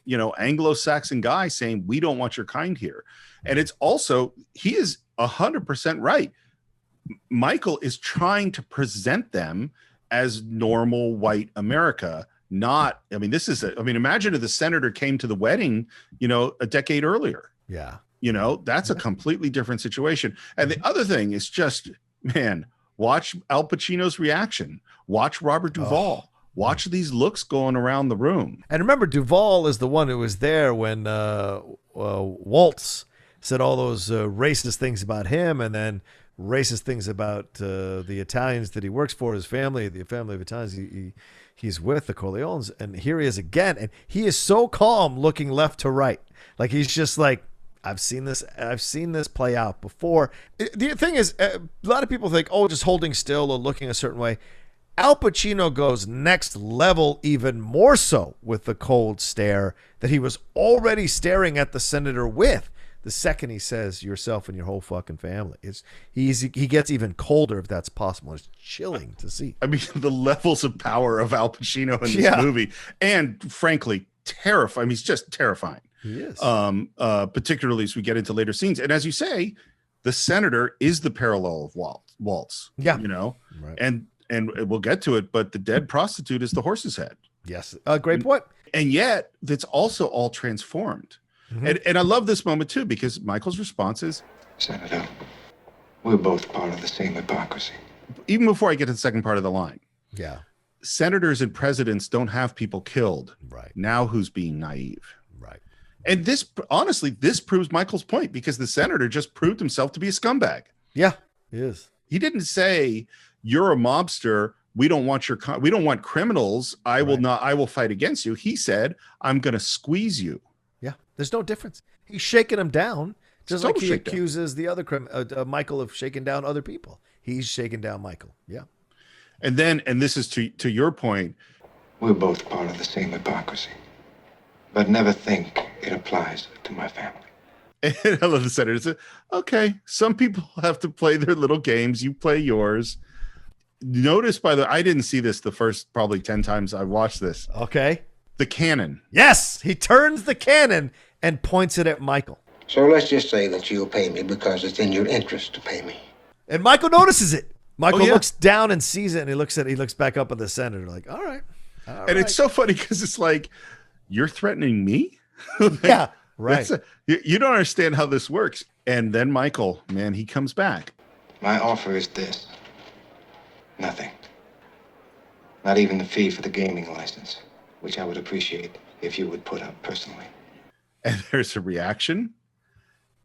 Speaker 2: Anglo-Saxon guy saying, we don't want your kind here. And it's also, he is 100% right. Michael is trying to present them as normal white America. Imagine if the senator came to the wedding, a decade earlier.
Speaker 3: Yeah.
Speaker 2: That's a completely different situation. And the other thing is just, man, watch Al Pacino's reaction. Watch Robert Duvall. Watch these looks going around the room.
Speaker 3: And remember, Duvall is the one who was there when Waltz said all those racist things about him, and then racist things about the Italians that he works for, his family, the family of Italians he's with, the Corleones. And here he is again, and he is so calm, looking left to right, like he's just like, I've seen this play out before. The thing is, a lot of people think, just holding still or looking a certain way. Al Pacino goes next level even more so with the cold stare that he was already staring at the senator with. The second he says yourself and your whole fucking family, he gets even colder, if that's possible. It's chilling to see.
Speaker 2: I mean, the levels of power of Al Pacino in this movie, and frankly, terrifying. I mean, he's just terrifying.
Speaker 3: He is.
Speaker 2: Particularly as we get into later scenes. And as you say, the senator is the parallel of Waltz.
Speaker 3: Yeah.
Speaker 2: You know,
Speaker 3: right.
Speaker 2: And we'll get to it, but the dead prostitute is the horse's head.
Speaker 3: Yes. Great point.
Speaker 2: And yet that's also all transformed.
Speaker 3: Mm-hmm.
Speaker 2: And I love this moment too, because Michael's response is,
Speaker 1: Senator, we're both part of the same hypocrisy.
Speaker 2: even before I get to the second part of the line,
Speaker 3: yeah,
Speaker 2: senators and presidents don't have people killed.
Speaker 3: Right.
Speaker 2: Now who's being naive?
Speaker 3: Right.
Speaker 2: And this, honestly, this proves Michael's point, because the senator just proved himself to be a scumbag.
Speaker 3: Yeah, he is.
Speaker 2: He didn't say, you're a mobster. We don't want we don't want criminals. I will fight against you. He said, I'm going to squeeze you.
Speaker 3: Yeah, there's no difference. He's shaking him down, just like he
Speaker 2: Shakedown.
Speaker 3: accuses the other Michael of shaking down other people. He's shaking down Michael. Yeah.
Speaker 2: And this is to your point.
Speaker 1: We're both part of the same hypocrisy. But never think it applies to my family.
Speaker 2: And I love the senator. Said, okay, some people have to play their little games. You play yours. Notice, by the way, I didn't see this the first probably 10 times I watched this.
Speaker 3: Okay.
Speaker 2: The cannon.
Speaker 3: Yes, he turns the cannon and points it at Michael.
Speaker 9: So let's just say that you'll pay me because it's in your interest to pay me.
Speaker 3: And Michael notices it. Michael looks down and sees it, and he looks back up at the senator like, all right.
Speaker 2: It's so funny because it's like, you're threatening me?
Speaker 3: Yeah, right.
Speaker 2: You don't understand how this works. And then Michael, man, he comes back.
Speaker 1: My offer is this. Nothing. Not even the fee for the gaming license, which I would appreciate if you would put up personally.
Speaker 2: And there's a reaction,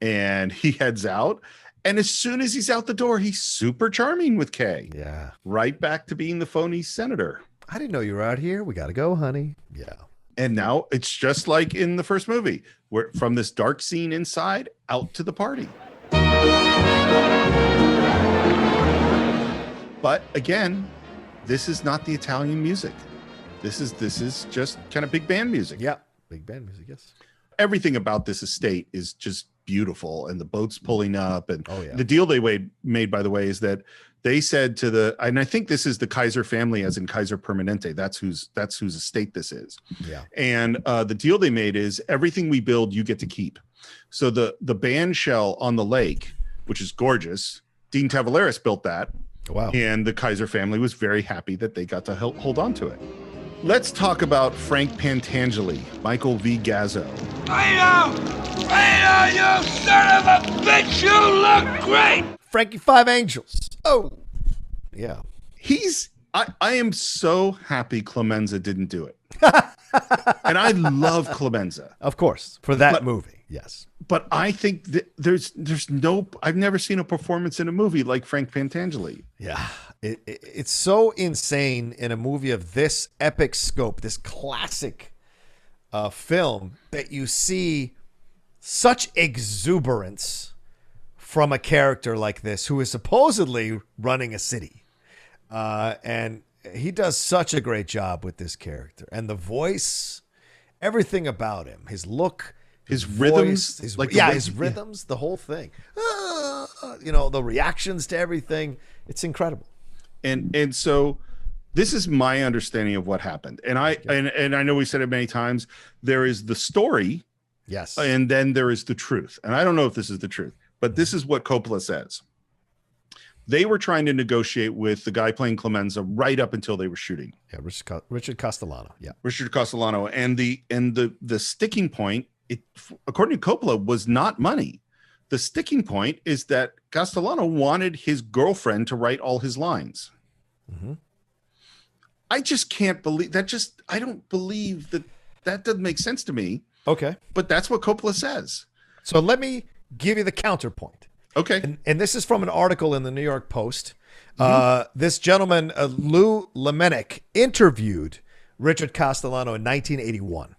Speaker 2: and he heads out. And as soon as he's out the door, he's super charming with Kay.
Speaker 3: Yeah.
Speaker 2: Right back to being the phony senator.
Speaker 3: I didn't know you were out here. We got to go, honey. Yeah.
Speaker 2: And now it's just like in the first movie, where from this dark scene inside out to the party. But again, this is not the Italian music. This is just kind of big band music.
Speaker 3: Yeah. Big band music, yes.
Speaker 2: Everything about this estate is just beautiful, and the boat's pulling up. And
Speaker 3: oh, yeah.
Speaker 2: The deal they made, by the way, is that they said to and I think this is the Kaiser family, as in Kaiser Permanente. That's whose estate this is.
Speaker 3: Yeah.
Speaker 2: And the deal they made is everything we build, you get to keep. So the band shell on the lake, which is gorgeous, Dean Tavares built that.
Speaker 3: Wow.
Speaker 2: And the Kaiser family was very happy that they got to hold on to it. Let's talk about Frank Pantangeli, Michael V. Gazzo.
Speaker 5: Fredo, you son of a bitch, you look great!
Speaker 3: Frankie Five Angels. Oh. Yeah.
Speaker 2: I am so happy Clemenza didn't do it. And I love Clemenza.
Speaker 3: Of course, for that movie, yes.
Speaker 2: But I think that I've never seen a performance in a movie like Frank Pantangeli.
Speaker 3: Yeah. It's so insane in a movie of this epic scope, this classic film, that you see such exuberance from a character like this who is supposedly running a city. And he does such a great job with this character. And the voice, everything about him, his look,
Speaker 2: his
Speaker 3: voice,
Speaker 2: rhythms,
Speaker 3: his rhythms, the whole thing. The reactions to everything. It's incredible.
Speaker 2: And so this is my understanding of what happened. And I know we said it many times. There is the story.
Speaker 3: Yes.
Speaker 2: And then there is the truth. And I don't know if this is the truth, but this is what Coppola says. They were trying to negotiate with the guy playing Clemenza right up until they were shooting.
Speaker 3: Yeah, Richard Castellano. Yeah.
Speaker 2: Richard Castellano. And the sticking point, according to Coppola, was not money. The sticking point is that Castellano wanted his girlfriend to write all his lines.
Speaker 3: Mm-hmm.
Speaker 2: I just can't believe that. I don't believe that doesn't make sense to me.
Speaker 3: Okay.
Speaker 2: But that's what Coppola says.
Speaker 3: So let me give you the counterpoint.
Speaker 2: Okay.
Speaker 3: And this is from an article in the New York Post. Mm-hmm. This gentleman, Lou Lemenick, interviewed Richard Castellano in 1981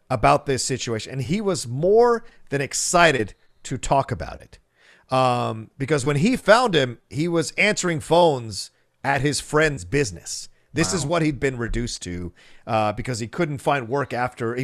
Speaker 3: about this situation. And he was more than excited to talk about it. Because when he found him, he was answering phones at his friend's business. This is what he'd been reduced to because he couldn't find work after.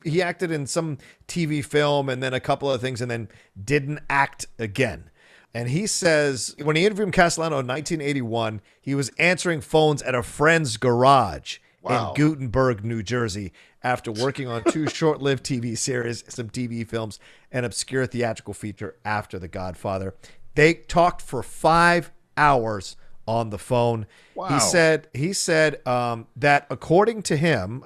Speaker 3: He acted in some TV film and then a couple of things and then didn't act again. And he says when he interviewed Castellano in 1981, he was answering phones at a friend's garage in Gutenberg, New Jersey, after working on 2 short-lived TV series, some TV films, and obscure theatrical feature after The Godfather. They talked for 5 hours on the phone. Wow. He said that according to him,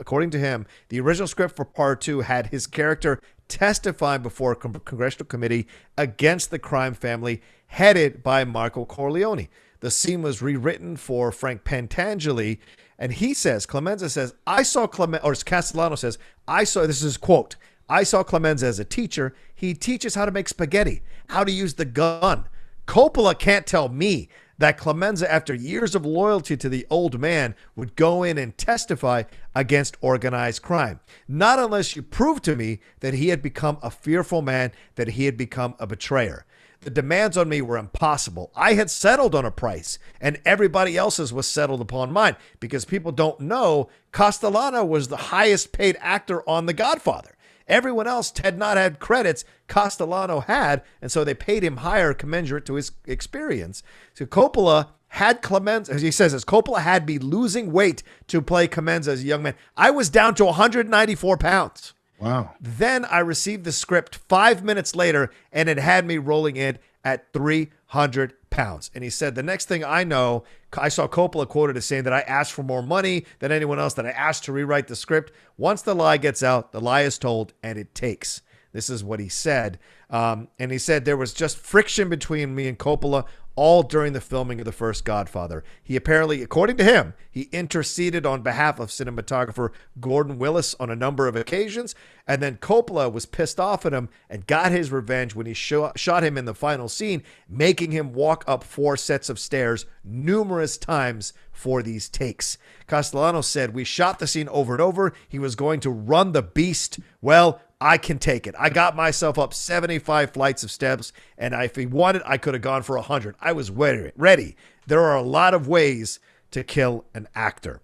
Speaker 3: the original script for part 2 had his character testifying before a congressional committee against the crime family headed by Michael Corleone. The scene was rewritten for Frank Pentangeli, and he says, Clemenza says, Castellano says, this is his quote, I saw Clemenza as a teacher. He teaches how to make spaghetti, how to use the gun. Coppola can't tell me that Clemenza, after years of loyalty to the old man, would go in and testify against organized crime. Not unless you prove to me that he had become a fearful man, that he had become a betrayer. The demands on me were impossible. I had settled on a price, and everybody else's was settled upon mine, because people don't know Castellano was the highest paid actor on The Godfather. Everyone else had not had credits. Castellano had, and so they paid him higher commensurate to his experience. So Coppola had Clemenza, as he says, as Coppola had me losing weight to play Clemenza as a young man. I was down to 194 pounds.
Speaker 2: Wow.
Speaker 3: Then I received the script 5 minutes later, and it had me rolling in at 300 pounds. And he said, the next thing I know, I saw Coppola quoted as saying that I asked for more money than anyone else, that I asked to rewrite the script. Once the lie gets out, the lie is told, and it takes. This is what he said. And he said there was just friction between me and Coppola all during the filming of the first Godfather. He apparently, according to him, he interceded on behalf of cinematographer Gordon Willis on a number of occasions, and then Coppola was pissed off at him and got his revenge when he shot him in the final scene, making him walk up 4 sets of stairs numerous times for these takes. Castellano said, we shot the scene over and over. He was going to run the beast. Well, I can take it. I got myself up 75 flights of steps, and if he wanted, I could have gone for 100. I was ready. There are a lot of ways to kill an actor.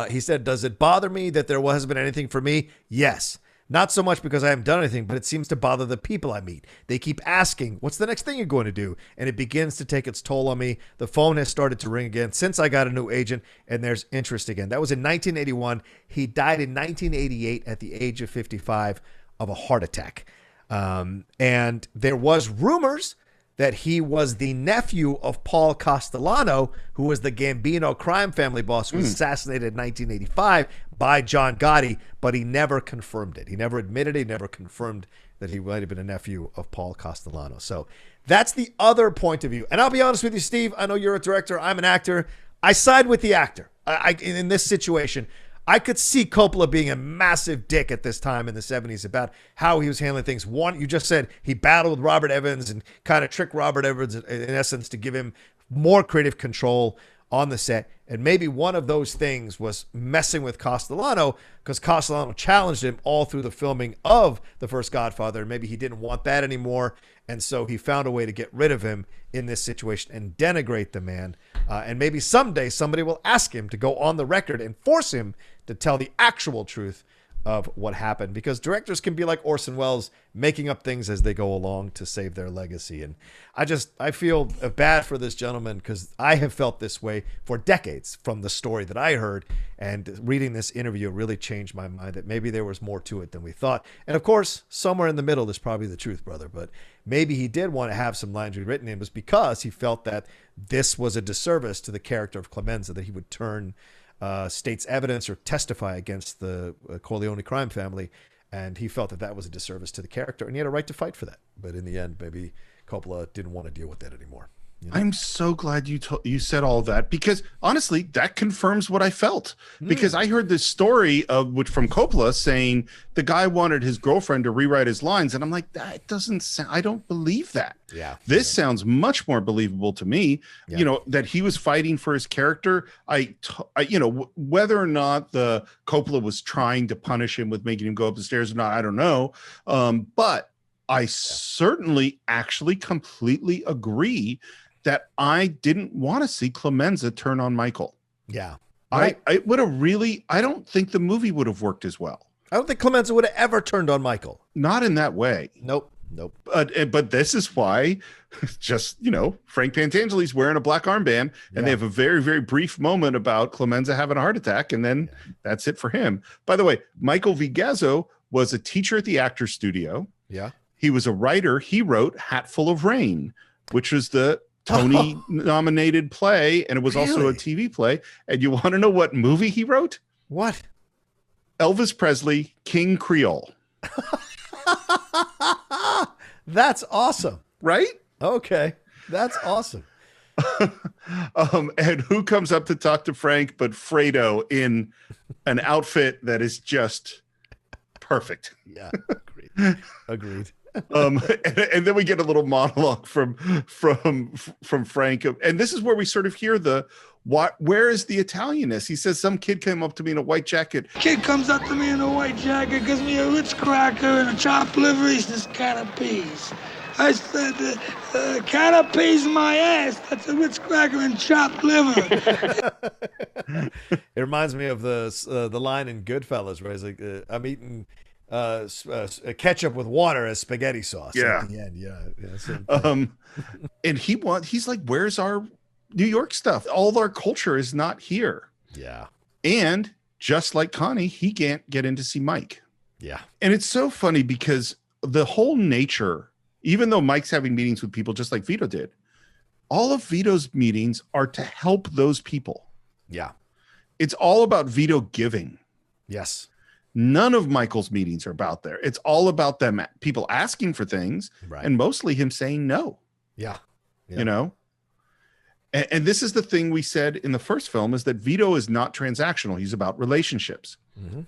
Speaker 3: He said, does it bother me that there hasn't been anything for me? Yes. Not so much because I haven't done anything, but it seems to bother the people I meet. They keep asking, what's the next thing you're going to do? And it begins to take its toll on me. The phone has started to ring again since I got a new agent, and there's interest again. That was in 1981. He died in 1988 at the age of 55 of a heart attack. And there was rumors that he was the nephew of Paul Castellano, who was the Gambino crime family boss who was assassinated in 1985 by John Gotti, but he never confirmed it. He never admitted it. He never confirmed that he might have been a nephew of Paul Castellano. So that's the other point of view. And I'll be honest with you, Steve, I know you're a director. I'm an actor. I side with the actor. In this situation, I could see Coppola being a massive dick at this time in the 70s about how he was handling things. One, you just said he battled with Robert Evans and kind of tricked Robert Evans, in essence, to give him more creative control on the set. And maybe one of those things was messing with Castellano, because Castellano challenged him all through the filming of the first Godfather. And maybe he didn't want that anymore. And so he found a way to get rid of him in this situation and denigrate the man. And maybe someday somebody will ask him to go on the record and force him to tell the actual truth of what happened, because directors can be like Orson Welles, making up things as they go along to save their legacy. And I feel bad for this gentleman, because I have felt this way for decades from the story that I heard, and reading this interview really changed my mind that maybe there was more to it than we thought. And of course, somewhere in the middle is probably the truth, brother, but maybe he did want to have some lines rewritten. It was because he felt that this was a disservice to the character of Clemenza, that he would turn state's evidence or testify against the Corleone crime family, and he felt that was a disservice to the character, and he had a right to fight for that. But in the end, maybe Coppola didn't want to deal with that anymore. You know?
Speaker 2: I'm so glad you said all that, because honestly, that confirms what I felt. Because I heard this story from Coppola saying the guy wanted his girlfriend to rewrite his lines, and I'm like, that doesn't sound. I don't believe that.
Speaker 3: Yeah,
Speaker 2: this sounds much more believable to me.
Speaker 3: Yeah.
Speaker 2: You know, that he was fighting for his character. Whether or not the Coppola was trying to punish him with making him go up the stairs or not, I don't know. But I certainly actually completely agree that I didn't want to see Clemenza turn on Michael.
Speaker 3: Yeah.
Speaker 2: I would have really, I don't think the movie would have worked as well.
Speaker 3: I don't think Clemenza would have ever turned on Michael.
Speaker 2: Not in that way.
Speaker 3: Nope.
Speaker 2: But this is why, just, Frank Pantangeli's wearing a black armband, and they have a very, very brief moment about Clemenza having a heart attack, and then that's it for him. By the way, Michael Vigazzo was a teacher at the Actors Studio.
Speaker 3: Yeah.
Speaker 2: He was a writer. He wrote Hatful of Rain, which was the Tony-nominated play, and it was also a TV play. And you want to know what movie he wrote?
Speaker 3: What?
Speaker 2: Elvis Presley, King Creole.
Speaker 3: That's awesome.
Speaker 2: Right?
Speaker 3: Okay. That's awesome.
Speaker 2: And who comes up to talk to Frank but Fredo in an outfit that is just perfect.
Speaker 3: Yeah. Agreed.
Speaker 2: And then we get a little monologue from Frank, and this is where we sort of hear where is the Italianness? He says some kid came up to me in a white jacket.
Speaker 10: Kid comes up to me in a white jacket, gives me a Ritz cracker and a chopped liver. He says, "Can of peas." I said, "Can of peas my ass. That's a Ritz cracker and chopped liver."
Speaker 3: It reminds me of the line in Goodfellas where he's like, "I'm eating ketchup with water as spaghetti sauce."
Speaker 2: Yeah.
Speaker 3: At the end. Yeah.
Speaker 2: And he's like, "Where's our New York stuff? All our culture is not here."
Speaker 3: Yeah.
Speaker 2: And just like Connie, he can't get in to see Mike.
Speaker 3: Yeah.
Speaker 2: And it's so funny because the whole nature, even though Mike's having meetings with people just like Vito did, all of Vito's meetings are to help those people.
Speaker 3: Yeah.
Speaker 2: It's all about Vito giving.
Speaker 3: Yes.
Speaker 2: None of Michael's meetings are about there. It's all about them, people asking for things, and mostly him saying no.
Speaker 3: Yeah.
Speaker 2: And this is the thing we said in the first film, is that Vito is not transactional. He's about relationships.
Speaker 3: Mm-hmm.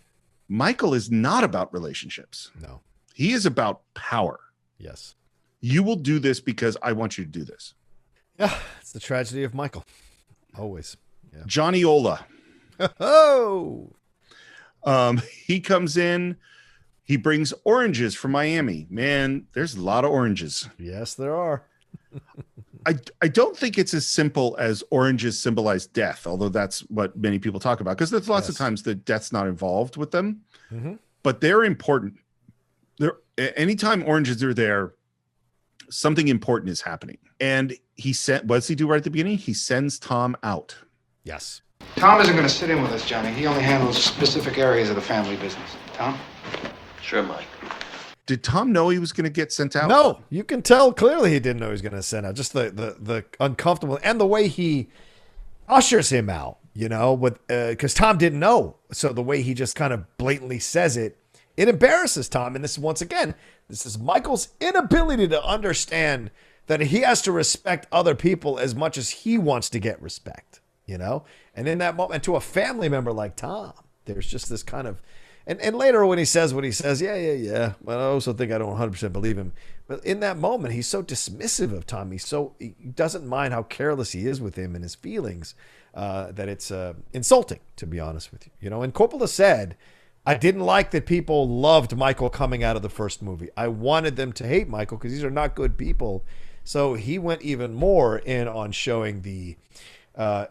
Speaker 2: Michael is not about relationships.
Speaker 3: No.
Speaker 2: He is about power.
Speaker 3: Yes.
Speaker 2: You will do this because I want you to do this.
Speaker 3: Yeah. It's the tragedy of Michael. Always. Yeah.
Speaker 2: Johnny Ola.
Speaker 3: Oh.
Speaker 2: He comes in, he brings oranges from Miami. Man, there's a lot of oranges.
Speaker 3: Yes, there are.
Speaker 2: I don't think it's as simple as oranges symbolize death, although that's what many people talk about, because there's lots of times that death's not involved with them.
Speaker 3: Mm-hmm.
Speaker 2: But they're important. Anytime oranges are there, something important is happening. And what does he do right at the beginning? He sends Tom out.
Speaker 3: Yes.
Speaker 1: Tom isn't going to sit in with us, Johnny. He only handles specific areas of the family business. Tom?
Speaker 11: Sure, Mike.
Speaker 2: Did Tom know he was going to get sent out?
Speaker 3: No, you can tell clearly he didn't know he was going to send out. Just the uncomfortable, and the way he ushers him out, with because Tom didn't know. So the way he just kind of blatantly says it, it embarrasses Tom. And this is Michael's inability to understand that he has to respect other people as much as he wants to get respect, And in that moment, to a family member like Tom, there's just this kind of, and later when he says what he says, yeah. But I also think I don't 100% believe him. But in that moment, he's so dismissive of Tom. He doesn't mind how careless he is with him and his feelings, that it's insulting, to be honest with you. And Coppola said, I didn't like that people loved Michael coming out of the first movie. I wanted them to hate Michael because these are not good people. So he went even more in on showing the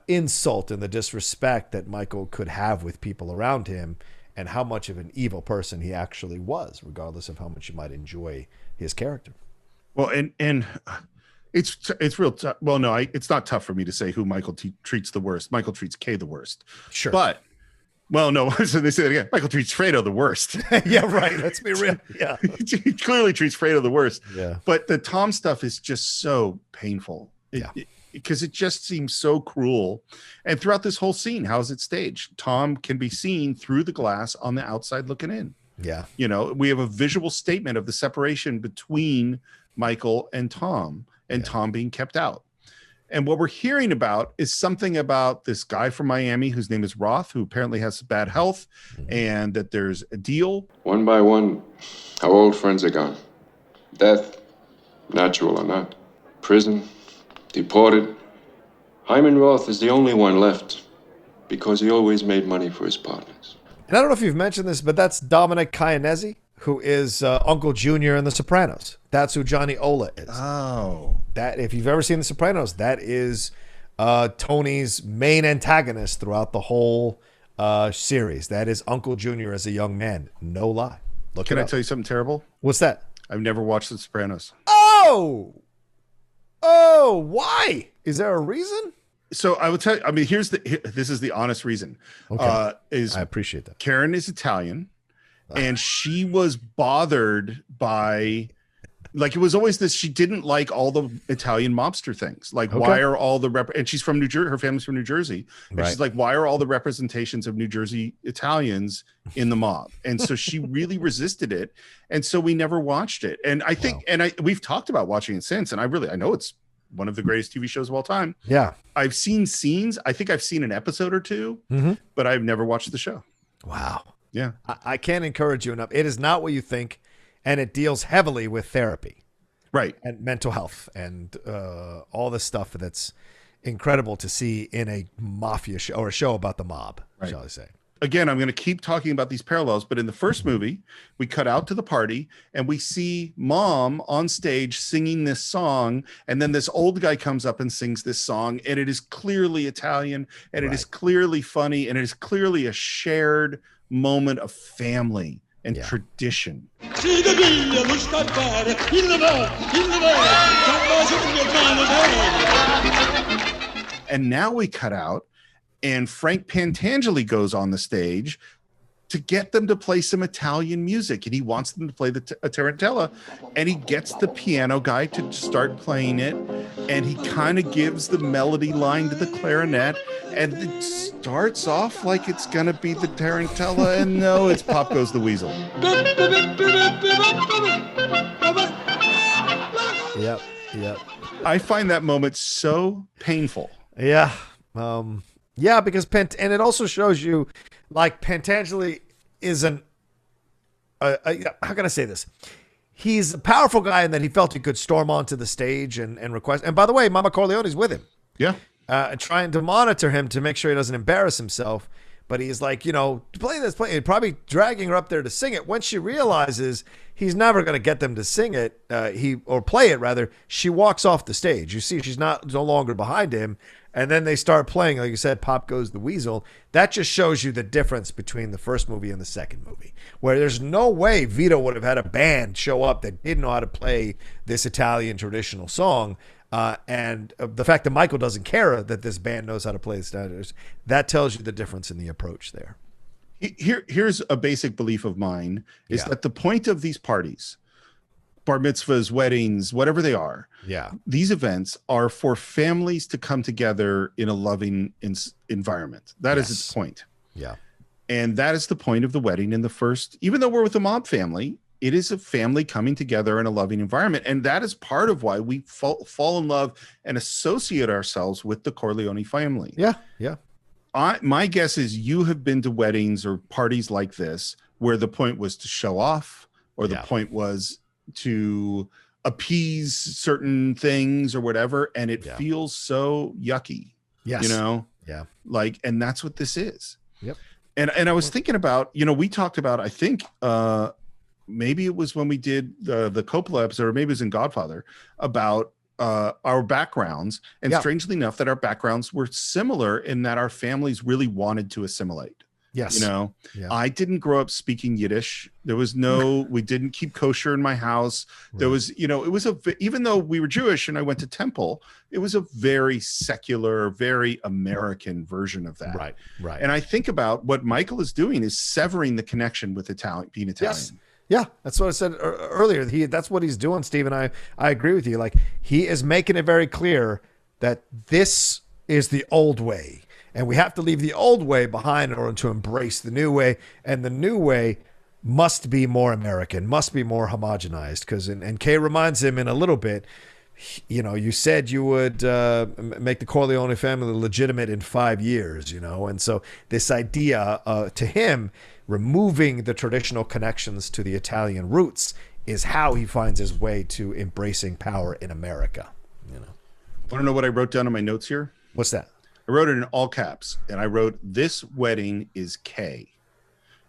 Speaker 3: insult and the disrespect that Michael could have with people around him, and how much of an evil person he actually was, regardless of how much you might enjoy his character.
Speaker 2: Well, and it's real tough. Well, no, it's not tough for me to say who Michael treats the worst. Michael treats Kay the worst.
Speaker 3: Sure.
Speaker 2: But, well, no, so they say it again. Michael treats Fredo the worst.
Speaker 3: Yeah, right. Let's be real. Yeah.
Speaker 2: He clearly treats Fredo the worst.
Speaker 3: Yeah.
Speaker 2: But the Tom stuff is just so painful. Because it just seems so cruel. And throughout this whole scene, how is it staged? Tom can be seen through the glass on the outside looking in.
Speaker 3: Yeah.
Speaker 2: We have a visual statement of the separation between Michael and Tom being kept out. And what we're hearing about is something about this guy from Miami whose name is Roth, who apparently has bad health, and that there's a deal.
Speaker 12: One by one, our old friends are gone. Death, natural or not. Prison, deported. Hyman Roth is the only one left because he always made money for his partners.
Speaker 3: And I don't know if you've mentioned this, but that's Dominic Chianese, who is Uncle Junior in The Sopranos. That's who Johnny Ola is.
Speaker 2: Oh.
Speaker 3: That, if you've ever seen The Sopranos, that is Tony's main antagonist throughout the whole series. That is Uncle Junior as a young man. No lie.
Speaker 2: Can I tell you something terrible?
Speaker 3: What's that?
Speaker 2: I've never watched The Sopranos.
Speaker 3: Oh, why? Is there a reason?
Speaker 2: So I will tell you, I mean, this is the honest reason.
Speaker 3: Okay. I appreciate that.
Speaker 2: Karen is Italian, and she was bothered by, like, it was always this, she didn't like all the Italian mobster things. Like, why are all the and she's from New Jersey, her family's from New Jersey. And she's like, why are all the representations of New Jersey Italians in the mob? And so she really resisted it. And so we never watched it. And I think, we've talked about watching it since, and I know it's one of the greatest TV shows of all time.
Speaker 3: Yeah.
Speaker 2: I've seen scenes. I think I've seen an episode or two, but I've never watched the show.
Speaker 3: Wow.
Speaker 2: Yeah.
Speaker 3: I can't encourage you enough. It is not what you think, and it deals heavily with therapy.
Speaker 2: Right.
Speaker 3: And mental health and all the stuff that's incredible to see in a mafia show or a show about the mob, shall I say.
Speaker 2: Again, I'm going to keep talking about these parallels, but in the first movie, we cut out to the party and we see Mom on stage singing this song. And then this old guy comes up and sings this song, and it is clearly Italian, and it is clearly funny, and it is clearly a shared moment of family and tradition. And now we cut out, and Frank Pantangeli goes on the stage to get them to play some Italian music, and he wants them to play a tarantella, and he gets the piano guy to start playing it, and he kind of gives the melody line to the clarinet, and it starts off like it's gonna be the tarantella, and no, it's Pop Goes the Weasel.
Speaker 3: Yep.
Speaker 2: I find that moment so painful.
Speaker 3: Yeah. Yeah, because and it also shows you, like, Pantangeli isn't how can I say this? He's a powerful guy in that he felt he could storm onto the stage and request. And by the way, Mama Corleone's with him.
Speaker 2: Yeah.
Speaker 3: Trying to monitor him to make sure he doesn't embarrass himself. But he's like, play this, probably dragging her up there to sing it. When she realizes he's never going to get them to sing it, or play it rather, she walks off the stage. You see, she's no longer behind him. And then they start playing, like you said, Pop Goes the Weasel. That just shows you the difference between the first movie and the second movie, where there's no way Vito would have had a band show up that didn't know how to play this Italian traditional song. And the fact that Michael doesn't care that this band knows how to play the standards, that tells you the difference in the approach there.
Speaker 2: Here's a basic belief of mine, is that the point of these parties, bar mitzvahs, weddings, whatever they are, these events are for families to come together in a loving environment. That is its point.
Speaker 3: Yeah.
Speaker 2: And that is the point of the wedding in the first, even though we're with a mob family, it is a family coming together in a loving environment. And that is part of why we fall in love and associate ourselves with the Corleone family.
Speaker 3: Yeah.
Speaker 2: My guess is you have been to weddings or parties like this where the point was to show off, or the point was to appease certain things or whatever. And it feels so yucky, like, and that's what this is.
Speaker 3: Yep.
Speaker 2: And I was thinking about, we talked about, I think, maybe it was when we did the Coppola episode, or maybe it was in Godfather, about our backgrounds. And strangely enough, that our backgrounds were similar in that our families really wanted to assimilate.
Speaker 3: Yes.
Speaker 2: I didn't grow up speaking Yiddish. There was we didn't keep kosher in my house. There was, it was even though we were Jewish and I went to temple, it was a very secular, very American version of that.
Speaker 3: Right.
Speaker 2: And I think about what Michael is doing is severing the connection with being Italian.
Speaker 3: Yes. Yeah, that's what I said earlier. That's what he's doing, Steve, and I agree with you. Like, he is making it very clear that this is the old way, and we have to leave the old way behind in order to embrace the new way, and the new way must be more American, must be more homogenized. Because, and Kay reminds him in a little bit, you said you would make the Corleone family legitimate in 5 years, and so this idea to him, removing the traditional connections to the Italian roots, is how he finds his way to embracing power in America.
Speaker 2: Want to know what I wrote down in my notes here?
Speaker 3: What's that?
Speaker 2: I wrote it in all caps, and I wrote, "This wedding is Kay."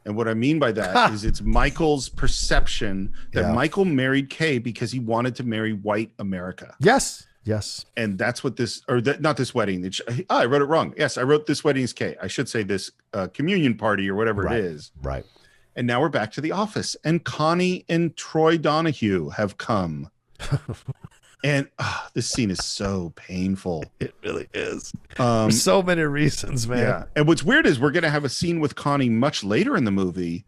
Speaker 2: And what I mean by that is it's Michael's perception that Michael married Kay because he wanted to marry white America.
Speaker 3: Yes. Yes.
Speaker 2: And that's what this, or not this wedding. I wrote it wrong. Yes, I wrote this wedding is K. I should say this communion party or whatever it is.
Speaker 3: Right.
Speaker 2: And now we're back to the office. And Connie and Troy Donahue have come. And this scene is so painful.
Speaker 3: It really is. For so many reasons, man.
Speaker 2: Yeah. And what's weird is we're going to have a scene with Connie much later in the movie,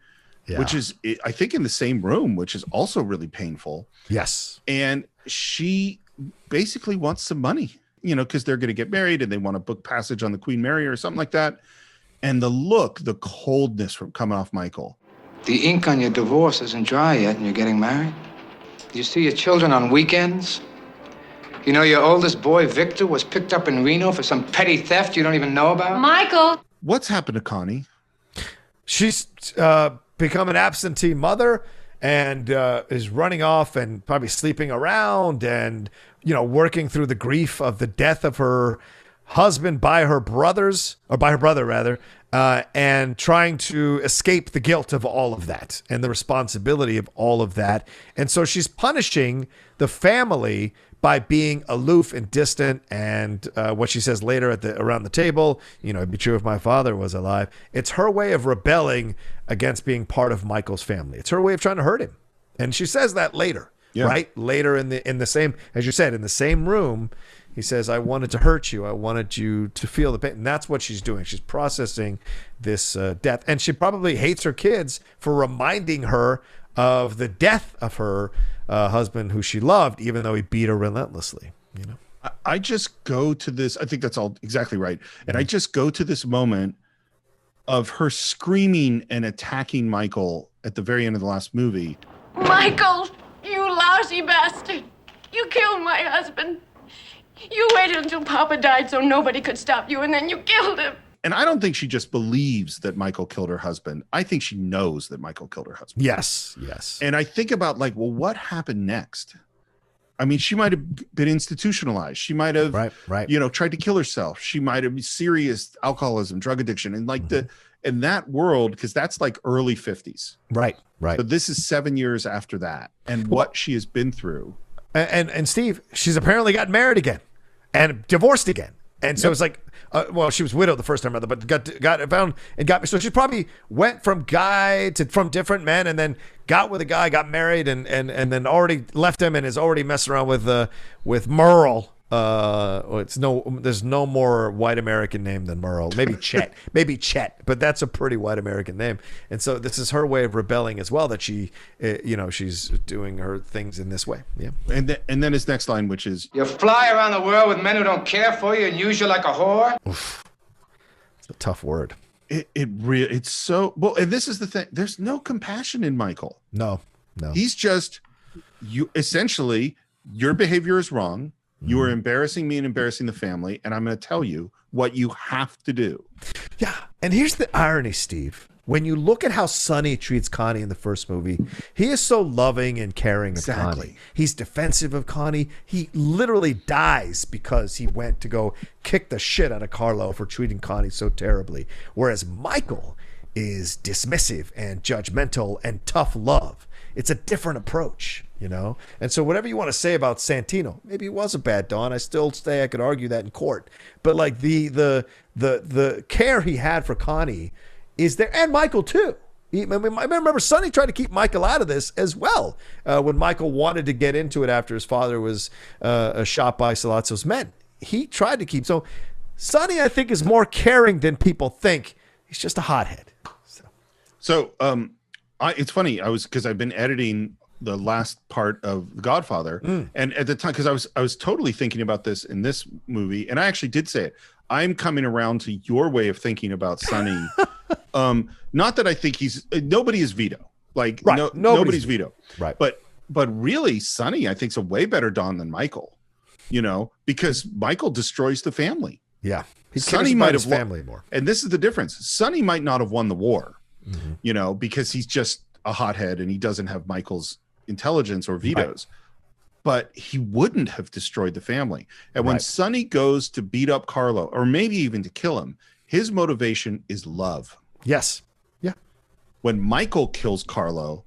Speaker 2: which is, I think, in the same room, which is also really painful.
Speaker 3: Yes.
Speaker 2: And she basically wants some money, because they're going to get married and they want to book passage on the Queen Mary or something like that. And the coldness from coming off Michael.
Speaker 1: The ink on your divorce isn't dry yet and you're getting married? You see your children on weekends? You know your oldest boy, Victor, was picked up in Reno for some petty theft you don't even know about?
Speaker 7: Michael!
Speaker 2: What's happened to Connie?
Speaker 3: She's become an absentee mother and is running off and probably sleeping around and, working through the grief of the death of her husband by her brother rather, and trying to escape the guilt of all of that and the responsibility of all of that. And so she's punishing the family by being aloof and distant, and what she says later around the table, it'd be true if my father was alive. It's her way of rebelling against being part of Michael's family. It's her way of trying to hurt him, and she says that later, right? Later in the same, as you said, in the same room, he says, "I wanted to hurt you. I wanted you to feel the pain." And that's what she's doing. She's processing this death, and she probably hates her kids for reminding her of the death of her husband who she loved, even though he beat her relentlessly.
Speaker 2: I just go to this. I think that's all exactly right. And I just go to this moment of her screaming and attacking Michael at the very end of the last movie.
Speaker 11: Michael, you lousy bastard. You killed my husband. You waited until Papa died so nobody could stop you, and then you killed him.
Speaker 2: And I don't think she just believes that Michael killed her husband. I think she knows that Michael killed her husband.
Speaker 3: Yes.
Speaker 2: And I think about what happened next? I mean, she might have been institutionalized. She might have, tried to kill herself. She might have serious alcoholism, drug addiction, and in that world, because that's like early 50s.
Speaker 3: Right.
Speaker 2: So this is 7 years after that, and what she has been through.
Speaker 3: And Steve, she's apparently gotten married again and divorced again. And so it's like, she was widowed the first time, but got found and got. So she probably went from different men, and then got with a guy, got married, and then already left him, and is already messing around with Merle. There's no more white American name than Merle. Maybe Chet, but that's a pretty white American name. And so this is her way of rebelling as well. That she's doing her things in this way. Yeah.
Speaker 2: And then his next line, which is,
Speaker 1: "You fly around the world with men who don't care for you and use you like a whore."
Speaker 3: Oof. It's a tough word.
Speaker 2: It's so well. And this is the thing. There's no compassion in Michael.
Speaker 3: No.
Speaker 2: He's just essentially, your behavior is wrong. You are embarrassing me and embarrassing the family, and I'm going to tell you what you have to do.
Speaker 3: Yeah, and here's the irony, Steve. When you look at how Sonny treats Connie in the first movie, he is so loving and caring of Connie. He's defensive of Connie. He literally dies because he went to go kick the shit out of Carlo for treating Connie so terribly. Whereas Michael is dismissive and judgmental and tough love. It's a different approach. And so whatever you want to say about Santino, maybe he was a bad Don. I still say I could argue that in court. But like the care he had for Connie is there, and Michael too. I remember Sonny tried to keep Michael out of this as well when Michael wanted to get into it after his father was shot by Sollozzo's men. He tried to keep. So Sonny, I think, is more caring than people think. He's just a hothead.
Speaker 2: So it's funny. Because I've been editing the last part of Godfather, and at the time, because I was totally thinking about this in this movie, and I actually did say it. I'm coming around to your way of thinking about Sonny. Not that I think nobody is Vito, nobody's Vito,
Speaker 3: right?
Speaker 2: But really, Sonny, I think, is a way better Don than Michael. Because Michael destroys the family.
Speaker 3: Yeah,
Speaker 2: Sonny might have
Speaker 3: family more,
Speaker 2: and this is the difference. Sonny might not have won the war, because he's just a hothead and he doesn't have Michael's intelligence or Vito's, but he wouldn't have destroyed the family. And when Sonny goes to beat up Carlo, or maybe even to kill him, his motivation is love.
Speaker 3: Yes. Yeah.
Speaker 2: When Michael kills Carlo,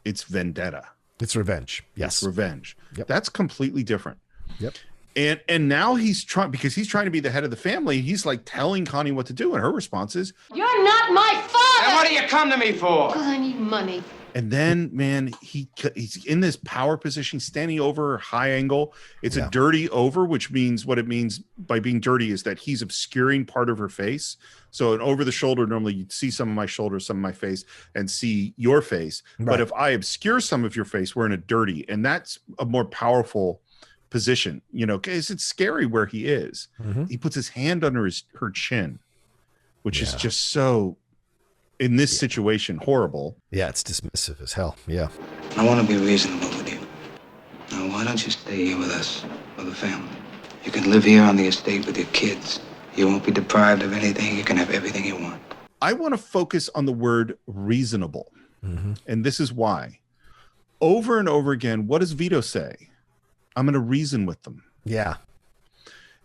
Speaker 2: it's vendetta.
Speaker 3: It's revenge. Yes.
Speaker 2: It's revenge.
Speaker 3: Yep.
Speaker 2: That's completely different.
Speaker 3: Yep.
Speaker 2: And now he's trying, because he's trying to be the head of the family. He's like telling Connie what to do, and her response is,
Speaker 11: You're not my father!
Speaker 1: Then what do you come to me for?
Speaker 11: Because I need money.
Speaker 2: and then, man, he's in this power position, standing over high angle. It's a dirty over, which means what it means by being dirty is that he's obscuring part of her face. So an over the shoulder, normally you'd see some of my shoulders, some of my face, and see your face. Right. But if I obscure some of your face, we're in a dirty, and that's a more powerful position, you know, because it's scary where he is. Mm-hmm. He puts his hand under her chin, which is just so, in this situation, horrible.
Speaker 3: Yeah, it's dismissive as hell. Yeah.
Speaker 1: I want to be reasonable with you. Now, why don't you stay here with us, with the family? You can live here on the estate with your kids. You won't be deprived of anything. You can have everything you want.
Speaker 2: I want to focus on the word reasonable. Mm-hmm. And this is why. Over and over again, what does Vito say? I'm going to reason with them.
Speaker 3: Yeah.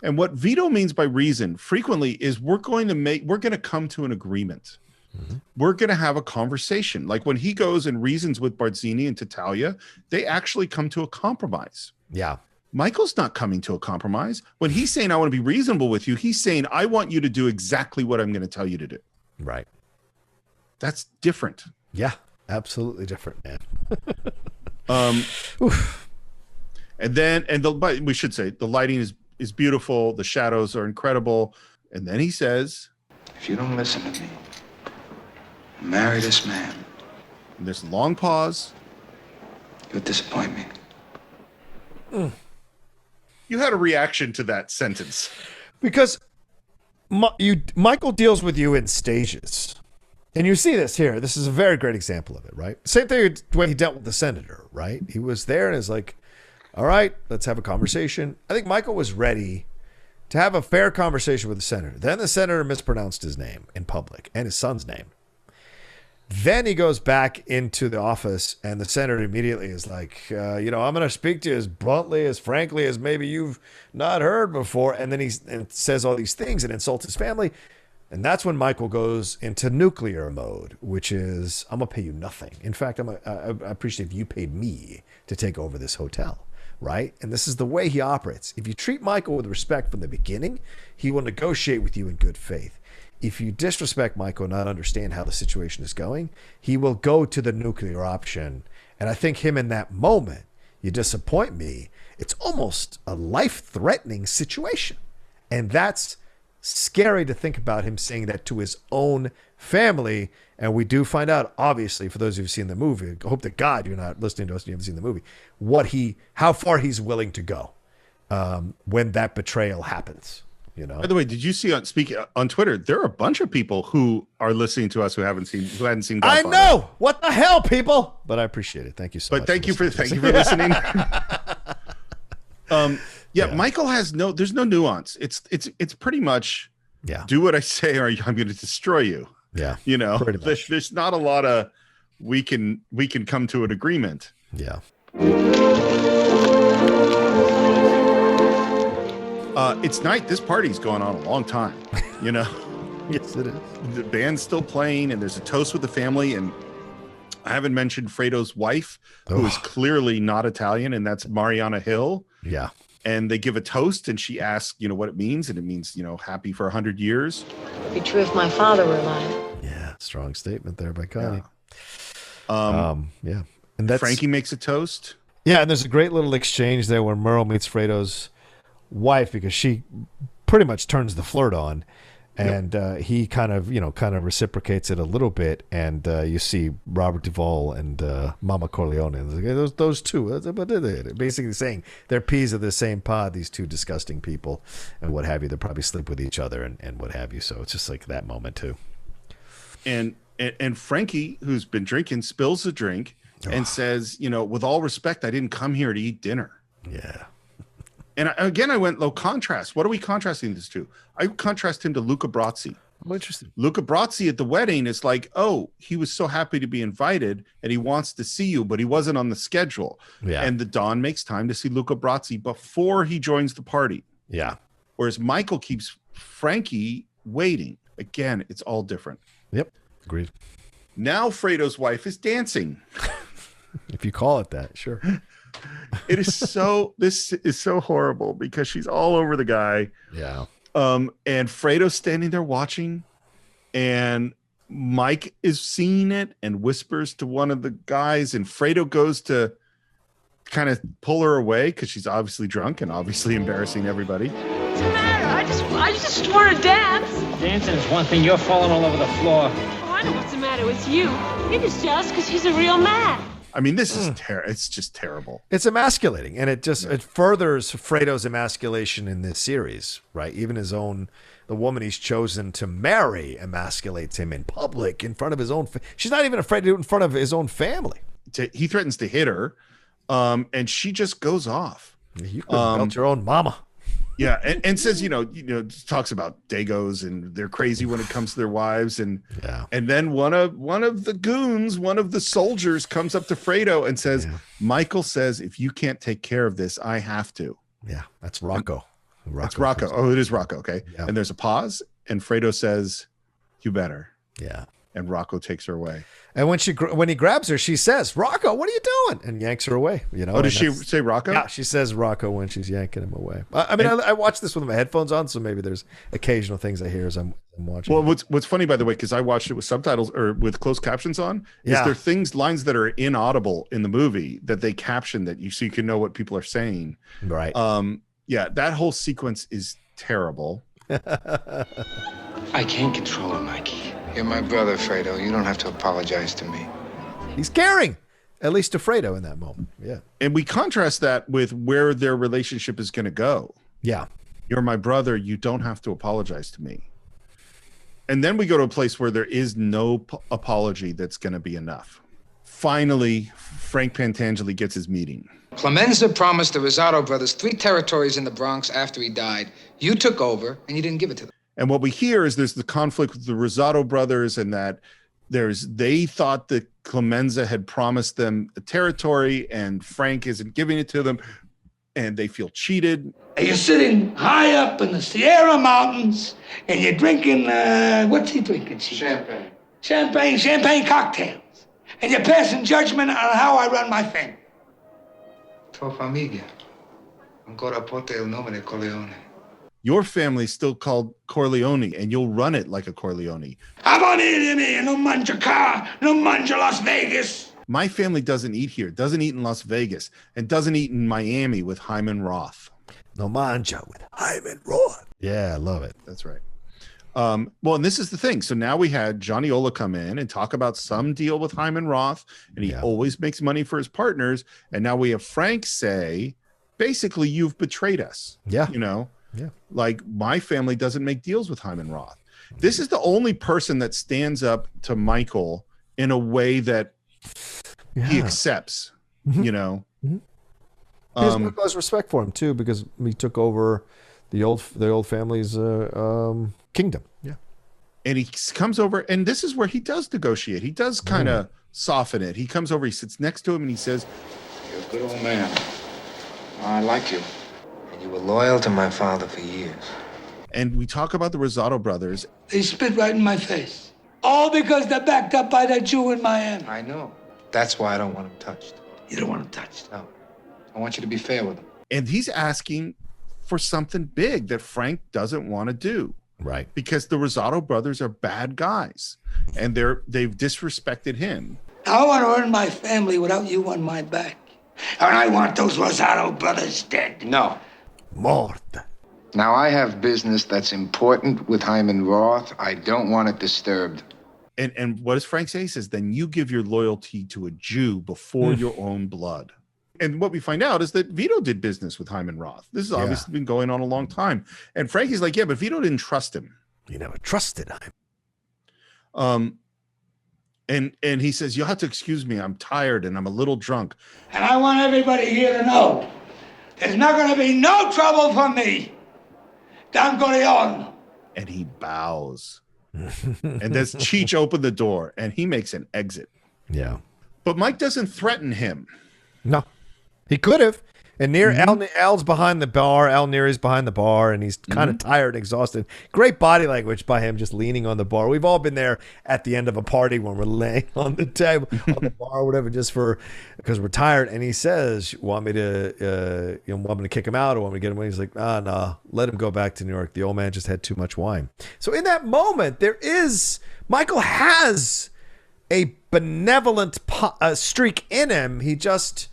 Speaker 2: And what Vito means by reason frequently is we're going to come to an agreement. Mm-hmm. We're going to have a conversation. Like when he goes and reasons with Barzini and Tattaglia, they actually come to a compromise.
Speaker 3: Yeah.
Speaker 2: Michael's not coming to a compromise. When he's saying, I want to be reasonable with you, he's saying, I want you to do exactly what I'm going to tell you to do.
Speaker 3: Right.
Speaker 2: That's different.
Speaker 3: Yeah, absolutely different, man.
Speaker 2: But we should say the lighting is beautiful. The shadows are incredible. And then he says,
Speaker 1: if you don't listen to me, marry this man.
Speaker 2: And there's a long pause.
Speaker 1: You'll disappoint me.
Speaker 2: You had a reaction to that sentence.
Speaker 3: Because Michael deals with you in stages. And you see this here. This is a very great example of it, right? Same thing when he dealt with the senator, right? He was there and is like, all right, let's have a conversation. I think Michael was ready to have a fair conversation with the senator. Then the senator mispronounced his name in public and his son's name. Then he goes back into the office and the senator immediately is like, I'm going to speak to you as bluntly, as frankly as maybe you've not heard before. And then he says all these things and insults his family. And that's when Michael goes into nuclear mode, which is, I'm going to pay you nothing. In fact, I appreciate if you paid me to take over this hotel, right? And this is the way he operates. If you treat Michael with respect from the beginning, he will negotiate with you in good faith. If you disrespect Michael and not understand how the situation is going, he will go to the nuclear option. And I think him in that moment, you disappoint me, it's almost a life-threatening situation. And that's scary to think about him saying that to his own family. And we do find out, obviously, for those who've seen the movie, I hope to God you're not listening to us and you haven't seen the movie, how far he's willing to go when that betrayal happens. You know?
Speaker 2: By the way, did you see on Twitter? There are a bunch of people who are listening to us who hadn't seen Godfathe.
Speaker 3: I know what the hell, people, but I appreciate it. Thank you so much.
Speaker 2: But thank you for listening. Michael has there's no nuance. It's pretty much do what I say or I'm going to destroy you.
Speaker 3: Yeah,
Speaker 2: there's not a lot of we can come to an agreement.
Speaker 3: Yeah.
Speaker 2: It's night. This party's going on a long time,
Speaker 3: Yes, it is.
Speaker 2: The band's still playing, and there's a toast with the family. And I haven't mentioned Fredo's wife, who is clearly not Italian, and that's Mariana Hill.
Speaker 3: Yeah.
Speaker 2: And they give a toast, and she asks, what it means, and it means, happy for 100 years.
Speaker 7: It'd be true if my father were alive.
Speaker 3: Yeah, strong statement there by Connie.
Speaker 2: Yeah.
Speaker 3: And that's
Speaker 2: Frankie makes a toast.
Speaker 3: Yeah, and there's a great little exchange there when Merle meets Fredo's wife, because she pretty much turns the flirt on, and he kind of reciprocates it a little bit, and you see Robert Duvall and Mama Corleone, those two, basically saying they're peas of the same pod, these two disgusting people, and what have you. They'll probably sleep with each other and what have you. So it's just like that moment too.
Speaker 2: And Frankie, who's been drinking, spills the drink and says, with all respect, I didn't come here to eat dinner.
Speaker 3: Yeah.
Speaker 2: And I went low contrast. What are we contrasting this to? I contrast him to Luca Brasi.
Speaker 3: Oh, interesting.
Speaker 2: Luca Brasi at the wedding is like, he was so happy to be invited and he wants to see you, but he wasn't on the schedule.
Speaker 3: Yeah.
Speaker 2: And the Don makes time to see Luca Brasi before he joins the party.
Speaker 3: Yeah.
Speaker 2: Whereas Michael keeps Frankie waiting. Again, it's all different.
Speaker 3: Yep. Agreed.
Speaker 2: Now Fredo's wife is dancing.
Speaker 3: If you call it that, sure.
Speaker 2: This is so horrible because she's all over the guy.
Speaker 3: Yeah.
Speaker 2: And Fredo's standing there watching, and Mike is seeing it and whispers to one of the guys, and Fredo goes to kind of pull her away because she's obviously drunk and obviously embarrassing everybody.
Speaker 13: What's the matter? I just want to dance.
Speaker 14: Dancing is one thing. You're falling all over the floor.
Speaker 13: Oh, I know what's the matter with you. He was jealous because he's a real man.
Speaker 2: I mean, this is it's just terrible.
Speaker 3: It's emasculating, and it furthers Fredo's emasculation in this series, right? Even the woman he's chosen to marry emasculates him in public in front of his own. She's not even afraid to do it in front of his own family.
Speaker 2: He threatens to hit her, and she just goes off.
Speaker 3: You could have built your own mama.
Speaker 2: Yeah, and says, talks about Dagos and they're crazy when it comes to their wives, and then one of the goons, one of the soldiers, comes up to Fredo and says, Michael says, if you can't take care of this, I have to.
Speaker 3: Yeah, that's Rocco.
Speaker 2: That's Rocco. Oh, it is Rocco. Okay, yeah. And there's a pause, and Fredo says, "You better."
Speaker 3: Yeah.
Speaker 2: And Rocco takes her away.
Speaker 3: And when he grabs her, she says, "Rocco, what are you doing?" And yanks her away.
Speaker 2: Oh, does she say Rocco?
Speaker 3: Yeah, she says Rocco when she's yanking him away. I watch this with my headphones on, so maybe there's occasional things I hear as I'm watching.
Speaker 2: Well, what's funny, by the way, because I watched it with subtitles or with closed captions on, is there lines that are inaudible in the movie that they caption so you can know what people are saying.
Speaker 3: Right.
Speaker 2: Yeah, that whole sequence is terrible.
Speaker 1: I can't control him, Mikey. You're my brother, Fredo. You don't have to apologize to me.
Speaker 3: He's caring, at least to Fredo in that moment. Yeah.
Speaker 2: And we contrast that with where their relationship is going to go.
Speaker 3: Yeah.
Speaker 2: You're my brother. You don't have to apologize to me. And then we go to a place where there is no apology that's going to be enough. Finally, Frank Pantangeli gets his meeting.
Speaker 1: Clemenza promised the Rosado brothers 3 territories in the Bronx after he died. You took over, and you didn't give it to them.
Speaker 2: And what we hear is there's the conflict with the Rosado brothers, and that they thought that Clemenza had promised them a territory, and Frank isn't giving it to them, and they feel cheated.
Speaker 10: You're sitting high up in the Sierra Mountains, and you're drinking, what's he drinking?
Speaker 1: Champagne.
Speaker 10: Champagne cocktails. And you're passing judgment on how I run my family.
Speaker 1: Tua famiglia. Ancora porta il nome di Corleone.
Speaker 2: Your family's still called Corleone, and you'll run it like a Corleone.
Speaker 10: Non mangia car, non mangia Las Vegas.
Speaker 2: My family doesn't eat here, doesn't eat in Las Vegas, and doesn't eat in Miami with Hyman Roth.
Speaker 3: No manja with Hyman Roth. Yeah, I love it.
Speaker 2: That's right. Well, and this is the thing. So now we had Johnny Ola come in and talk about some deal with Hyman Roth, and he always makes money for his partners. And now we have Frank say, basically, you've betrayed us.
Speaker 3: Yeah.
Speaker 2: Yeah. Like, my family doesn't make deals with Hyman Roth. This is the only person that stands up to Michael in a way that he accepts,
Speaker 3: Mm-hmm. He has respect for him too, because he took over the old family's kingdom. Yeah.
Speaker 2: And he comes over, and this is where he does negotiate. He does kind of soften it. He comes over, he sits next to him, and he says,
Speaker 1: "You're a good old man. I like you. And you were loyal to my father for years."
Speaker 2: And we talk about the Rosado brothers.
Speaker 10: They spit right in my face. All because they're backed up by that Jew in Miami.
Speaker 1: I know. That's why I don't want him touched.
Speaker 10: You don't want him touched?
Speaker 1: No. I want you to be fair with him.
Speaker 2: And he's asking for something big that Frank doesn't want to do.
Speaker 3: Right.
Speaker 2: Because the Rosado brothers are bad guys, and they've disrespected him.
Speaker 10: I want to earn my family without you on my back. And I want those Rosado brothers dead.
Speaker 1: No.
Speaker 3: Mort.
Speaker 1: Now, I have business that's important with Hyman Roth. I don't want it disturbed.
Speaker 2: And what does Frank say? He says, then you give your loyalty to a Jew before your own blood. And what we find out is that Vito did business with Hyman Roth. This has obviously been going on a long time. And Frankie's like, yeah, but Vito didn't trust him.
Speaker 3: He never trusted him.
Speaker 2: And he says, you'll have to excuse me. I'm tired and I'm a little drunk.
Speaker 10: And I want everybody here to know there's not going to be no trouble for me. Don Corleone.
Speaker 2: And he bows. And then Cheech opened the door and he makes an exit.
Speaker 3: Yeah.
Speaker 2: But Mike doesn't threaten him.
Speaker 3: No. He could have. And Al's behind the bar. Al Neary's behind the bar, and he's kind of tired and exhausted. Great body language by him, just leaning on the bar. We've all been there at the end of a party when we're laying on the table, on the bar, or whatever, just because we're tired. And he says, "Want me to, want me to kick him out, or want me to get him away?" He's like, "No, let him go back to New York. The old man just had too much wine." So in that moment, Michael has a benevolent streak in him. He just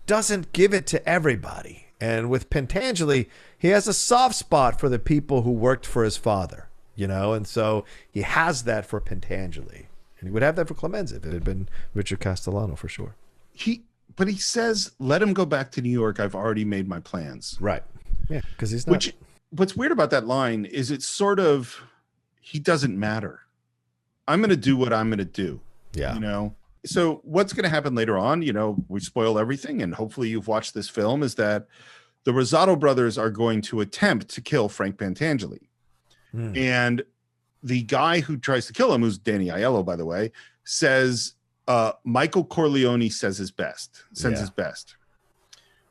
Speaker 3: doesn't give it to everybody. And with Pentangeli, he has a soft spot for the people who worked for his father, and so he has that for Pentangeli. And he would have that for Clemenza if it had been Richard Castellano, for sure.
Speaker 2: But he says, let him go back to New York. I've already made my plans.
Speaker 3: Right. Yeah, because he's not.
Speaker 2: What's weird about that line is it's sort of, he doesn't matter. I'm going to do what I'm going to do.
Speaker 3: Yeah.
Speaker 2: So what's going to happen later on, we spoil everything, and hopefully you've watched this film, is that the Rosado brothers are going to attempt to kill Frank Pentangeli. And the guy who tries to kill him, who's Danny Aiello, by the way, says Michael Corleone sends his best,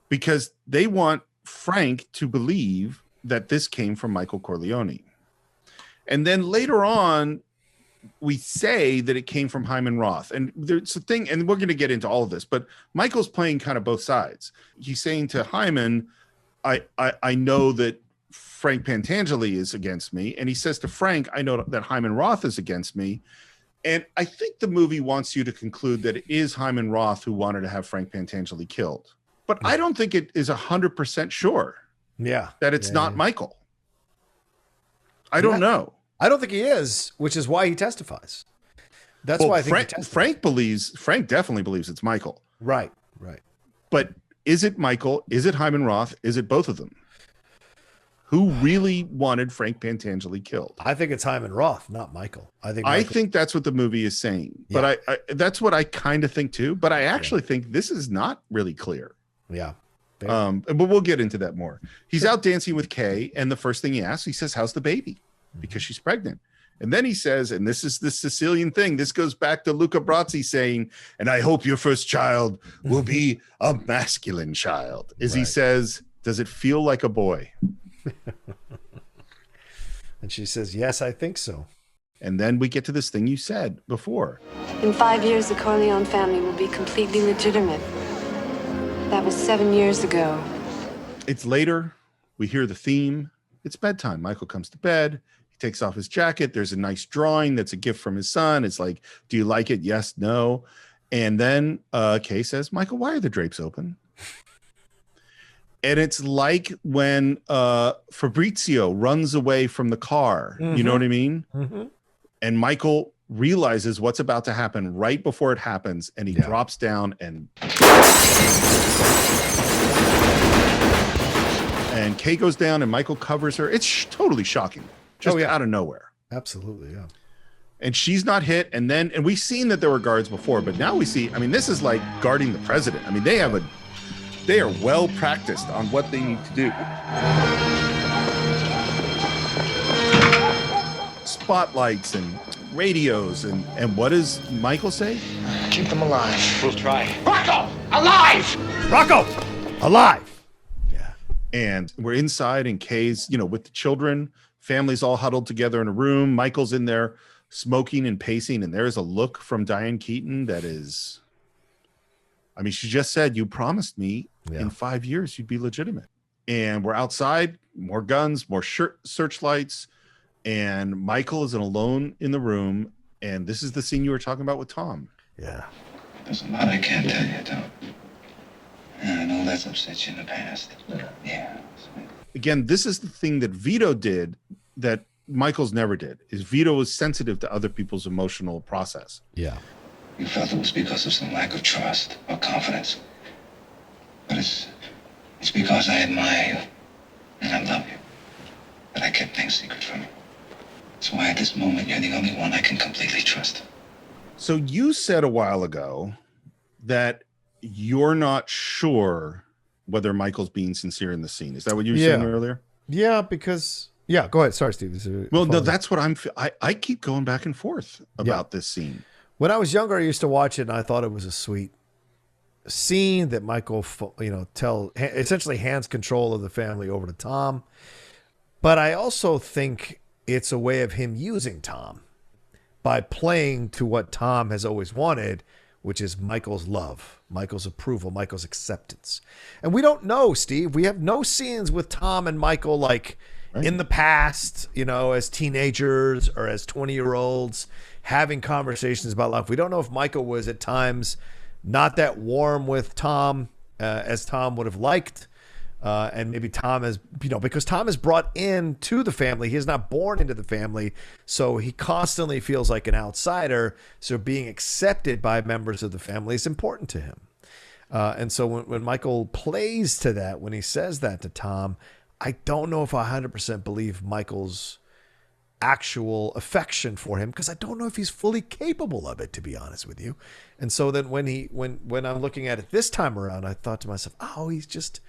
Speaker 2: because they want Frank to believe that this came from Michael Corleone. And then later on, we say that it came from Hyman Roth. And there's a thing, and we're going to get into all of this, but Michael's playing kind of both sides. He's saying to Hyman, I know that Frank Pentangeli is against me. And he says to Frank, I know that Hyman Roth is against me. And I think the movie wants you to conclude that it is Hyman Roth who wanted to have Frank Pentangeli killed. But I don't think it is 100% sure that it's not Michael. I don't know.
Speaker 3: I don't think he is, which is why he testifies. That's why I think he testifies.
Speaker 2: Frank definitely believes it's Michael.
Speaker 3: Right.
Speaker 2: But is it Michael? Is it Hyman Roth? Is it both of them? Who really wanted Frank Pentangeli killed?
Speaker 3: I think it's Hyman Roth, not Michael.
Speaker 2: I think that's what the movie is saying. Yeah. But I that's what I kind of think too. But I actually think this is not really clear.
Speaker 3: Yeah.
Speaker 2: But we'll get into that more. He's out dancing with Kay, and the first thing he asks, he says, "How's the baby?" Because she's pregnant. And then he says, and this is the Sicilian thing, this goes back to Luca Brasi saying, "And I hope your first child will be a masculine child." He says, "Does it feel like a boy?"
Speaker 3: And she says, "Yes, I think so."
Speaker 2: And then we get to this thing you said before.
Speaker 15: In 5 years, the Corleone family will be completely legitimate. That was 7 years ago.
Speaker 2: It's later. We hear the theme. It's bedtime. Michael comes to bed. He takes off his jacket. There's a nice drawing that's a gift from his son. It's like, "Do you like it? Yes, no." And then Kay says, "Michael, why are the drapes open?" And it's like when Fabrizio runs away from the car. You know what I mean? And Michael realizes what's about to happen right before it happens, and he drops down and Kay goes down, and Michael covers her. It's totally shocking, just out of nowhere.
Speaker 3: Absolutely, yeah.
Speaker 2: And she's not hit. And we've seen that there were guards before, but now we see. I mean, this is like guarding the president. I mean, they are well practiced on what they need to do. Spotlights and radios, and what does Michael say?
Speaker 1: Keep them alive.
Speaker 5: We'll try.
Speaker 1: Rocco, alive!
Speaker 3: Rocco, alive!
Speaker 2: And we're inside, and Kay's, with the children, family's all huddled together in a room. Michael's in there smoking and pacing, and there's a look from Diane Keaton that is, I mean, she just said, "You promised me in 5 years you'd be legitimate." And we're outside, more guns, more searchlights, and Michael is alone in the room, and this is the scene you were talking about with Tom.
Speaker 3: Yeah.
Speaker 16: There's a lot I can't tell you, Tom. I know that's upset you in the past. Yeah.
Speaker 2: Again, this is the thing that Vito did that Michael's never did, is Vito was sensitive to other people's emotional process.
Speaker 3: Yeah.
Speaker 16: You felt it was because of some lack of trust or confidence. But it's because I admire you and I love you that I kept things secret from you. That's why at this moment you're the only one I can completely trust.
Speaker 2: So you said a while ago that you're not sure whether Michael's being sincere in the scene. Is that what you were saying earlier?
Speaker 3: Yeah, because go ahead. Sorry, Steve.
Speaker 2: Well, no, that's what I keep going back and forth about this scene.
Speaker 3: When I was younger, I used to watch it, and I thought it was a sweet scene that Michael, essentially hands control of the family over to Tom. But I also think it's a way of him using Tom by playing to what Tom has always wanted, which is Michael's love, Michael's approval, Michael's acceptance. And we don't know, Steve. We have no scenes with Tom and Michael like in the past, as teenagers or as 20-year-olds having conversations about life. We don't know if Michael was at times not that warm with Tom as Tom would have liked. And maybe Tom is, because Tom is brought into the family. He is not born into the family. So he constantly feels like an outsider. So being accepted by members of the family is important to him. And so when Michael plays to that, when he says that to Tom, I don't know if I 100% believe Michael's actual affection for him, because I don't know if he's fully capable of it, to be honest with you. And so then when I'm looking at it this time around, I thought to myself, oh, he's just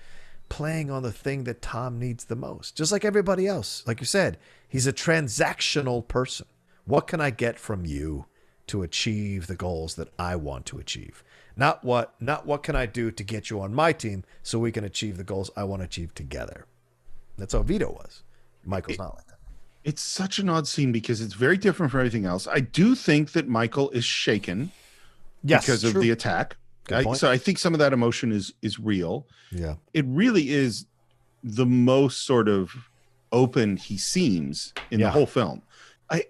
Speaker 3: playing on the thing that Tom needs the most. Just like everybody else. Like you said, he's a transactional person. What can I get from you to achieve the goals that I want to achieve? Not what can I do to get you on my team so we can achieve the goals I want to achieve together. That's how Vito was. Michael's not like that.
Speaker 2: It's such an odd scene because it's very different from everything else. I do think that Michael is shaken because of the attack. So I think some of that emotion is real.
Speaker 3: Yeah.
Speaker 2: It really is the most sort of open he seems in the whole film. I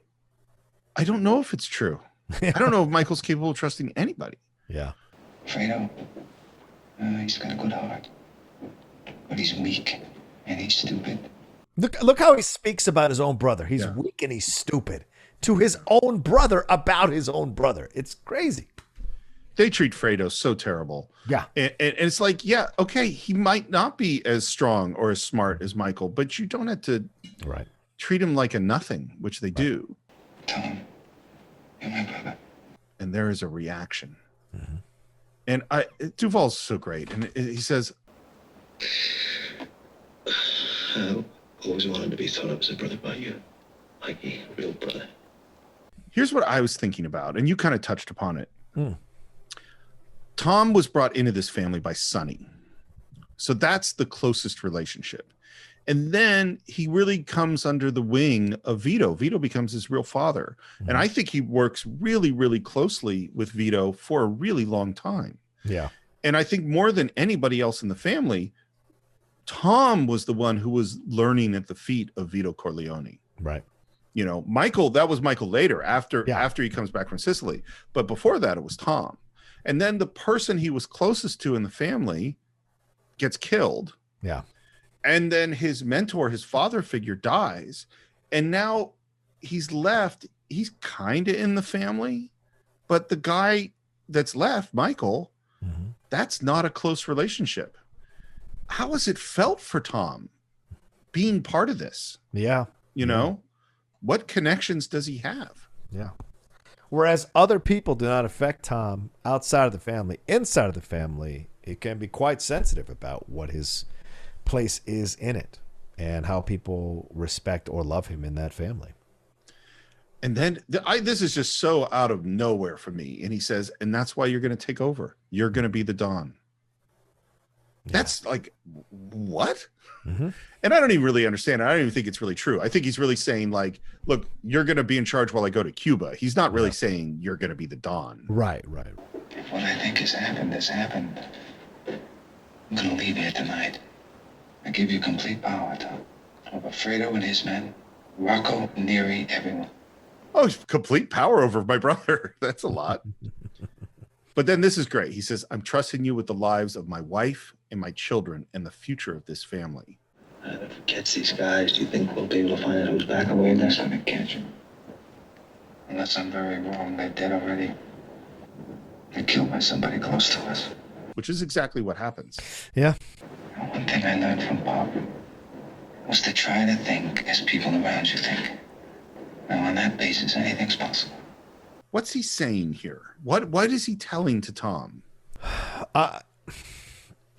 Speaker 2: don't know if it's true. I don't know if Michael's capable of trusting anybody.
Speaker 3: Yeah.
Speaker 16: Fredo, he's got a good heart, but he's weak and he's stupid.
Speaker 3: Look how he speaks about his own brother. He's weak and he's stupid to his own brother about his own brother. It's crazy.
Speaker 2: They treat Fredo so terrible.
Speaker 3: Yeah.
Speaker 2: And it's like, yeah, okay, he might not be as strong or as smart as Michael, but you don't have to treat him like a nothing, which they do.
Speaker 16: Tom, you're my brother.
Speaker 2: And there is a reaction. Mm-hmm. And Duvall's so great. And he says,
Speaker 16: I always wanted to be thought of as a brother by you, like a real brother.
Speaker 2: Here's what I was thinking about, and you kind of touched upon it. Tom was brought into this family by Sonny. So that's the closest relationship. And then he really comes under the wing of Vito. Vito becomes his real father. And I think he works really, really closely with Vito for a really long time.
Speaker 3: Yeah.
Speaker 2: And I think more than anybody else in the family, Tom was the one who was learning at the feet of Vito Corleone.
Speaker 3: Right.
Speaker 2: Michael, that was Michael later after he comes back from Sicily. But before that, it was Tom. And then the person he was closest to in the family gets killed.
Speaker 3: Yeah.
Speaker 2: And then his mentor, his father figure, dies. And now he's left. He's kind of in the family. But the guy that's left, Michael, that's not a close relationship. How has it felt for Tom being part of this?
Speaker 3: Yeah.
Speaker 2: What connections does he have?
Speaker 3: Yeah. Whereas other people do not affect Tom outside of the family. Inside of the family, it can be quite sensitive about what his place is in it and how people respect or love him in that family.
Speaker 2: And then this is just so out of nowhere for me. And he says, and that's why you're going to take over. You're going to be the Don. Yeah. That's like, what?
Speaker 3: Mm-hmm.
Speaker 2: And I don't even really understand. I don't even think it's really true. I think he's really saying like, look, you're going to be in charge while I go to Cuba. He's not really saying you're going to be the Don.
Speaker 3: Right.
Speaker 16: If what I think has happened, I'm going to leave here tonight. I give you complete power, Tom. Over Fredo and his men, Rocco, Neri, everyone.
Speaker 2: Oh, complete power over my brother. That's a lot. But then this is great. He says, I'm trusting you with the lives of my wife and my children and the future of this family.
Speaker 16: If it gets these guys, do you think we'll be able to find out who's back away? They're not going to catch him. Unless I'm very wrong, they're dead already. They're killed by somebody close to us.
Speaker 2: Which is exactly what happens.
Speaker 3: Yeah.
Speaker 16: One thing I learned from Bob was to try to think as people around you think. Now, on that basis, anything's possible.
Speaker 2: What's he saying here? What is he telling to Tom?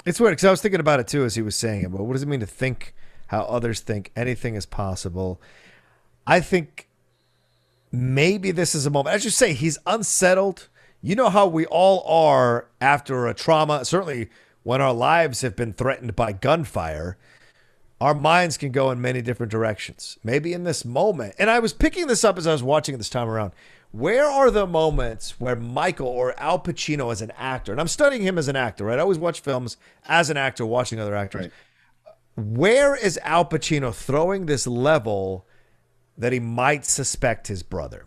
Speaker 3: It's weird because I was thinking about it too as he was saying it. But what does it mean to think how others think? Anything is possible. I think maybe this is a moment. As you say, he's unsettled. You know how we all are after a trauma, certainly when our lives have been threatened by gunfire, our minds can go in many different directions. Maybe in this moment, and I was picking this up as I was watching it this time around, where are the moments where Michael or Al Pacino as an actor, and I'm studying him as an actor, right? I always watch films as an actor, watching other actors.
Speaker 2: Right.
Speaker 3: Where is Al Pacino throwing this level that he might suspect his brother?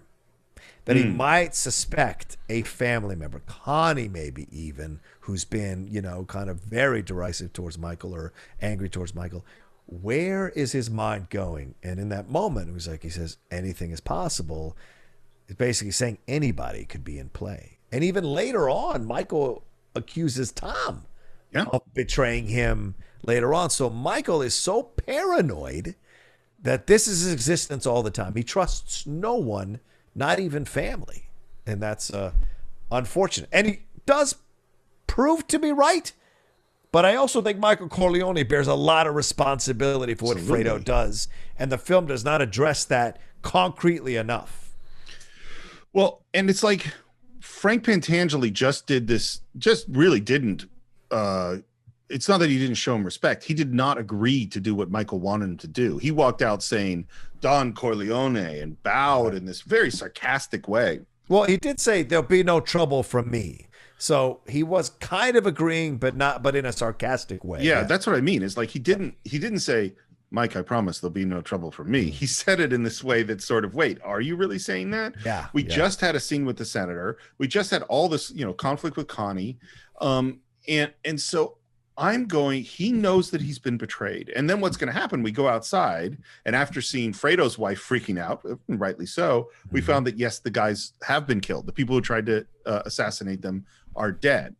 Speaker 3: That he might suspect a family member, Connie maybe even, who's been, kind of very derisive towards Michael or angry towards Michael. Where is his mind going? And in that moment, it was like he says, anything is possible. It's basically saying anybody could be in play. And even later on, Michael accuses Tom of betraying him later on. So Michael is so paranoid that this is his existence all the time. He trusts no one, not even family. And that's unfortunate. And he does prove to be right. But I also think Michael Corleone bears a lot of responsibility for what Fredo does. And the film does not address that concretely enough.
Speaker 2: Well, and it's like Frank Pantangeli just did this, just really didn't. It's not that he didn't show him respect. He did not agree to do what Michael wanted him to do. He walked out saying Don Corleone and bowed in this very sarcastic way.
Speaker 3: Well, he did say there'll be no trouble from me. So he was kind of agreeing, but in a sarcastic way.
Speaker 2: Yeah, that's what I mean. It's like he didn't say, Mike, I promise there'll be no trouble from me. He said it in this way that sort of, wait, are you really saying that?
Speaker 3: Yeah.
Speaker 2: We just had a scene with the senator. We just had all this, conflict with Connie. And so he knows that he's been betrayed. And then what's going to happen? We go outside, and after seeing Fredo's wife freaking out, and rightly so, we found that, yes, the guys have been killed. The people who tried to assassinate them are dead,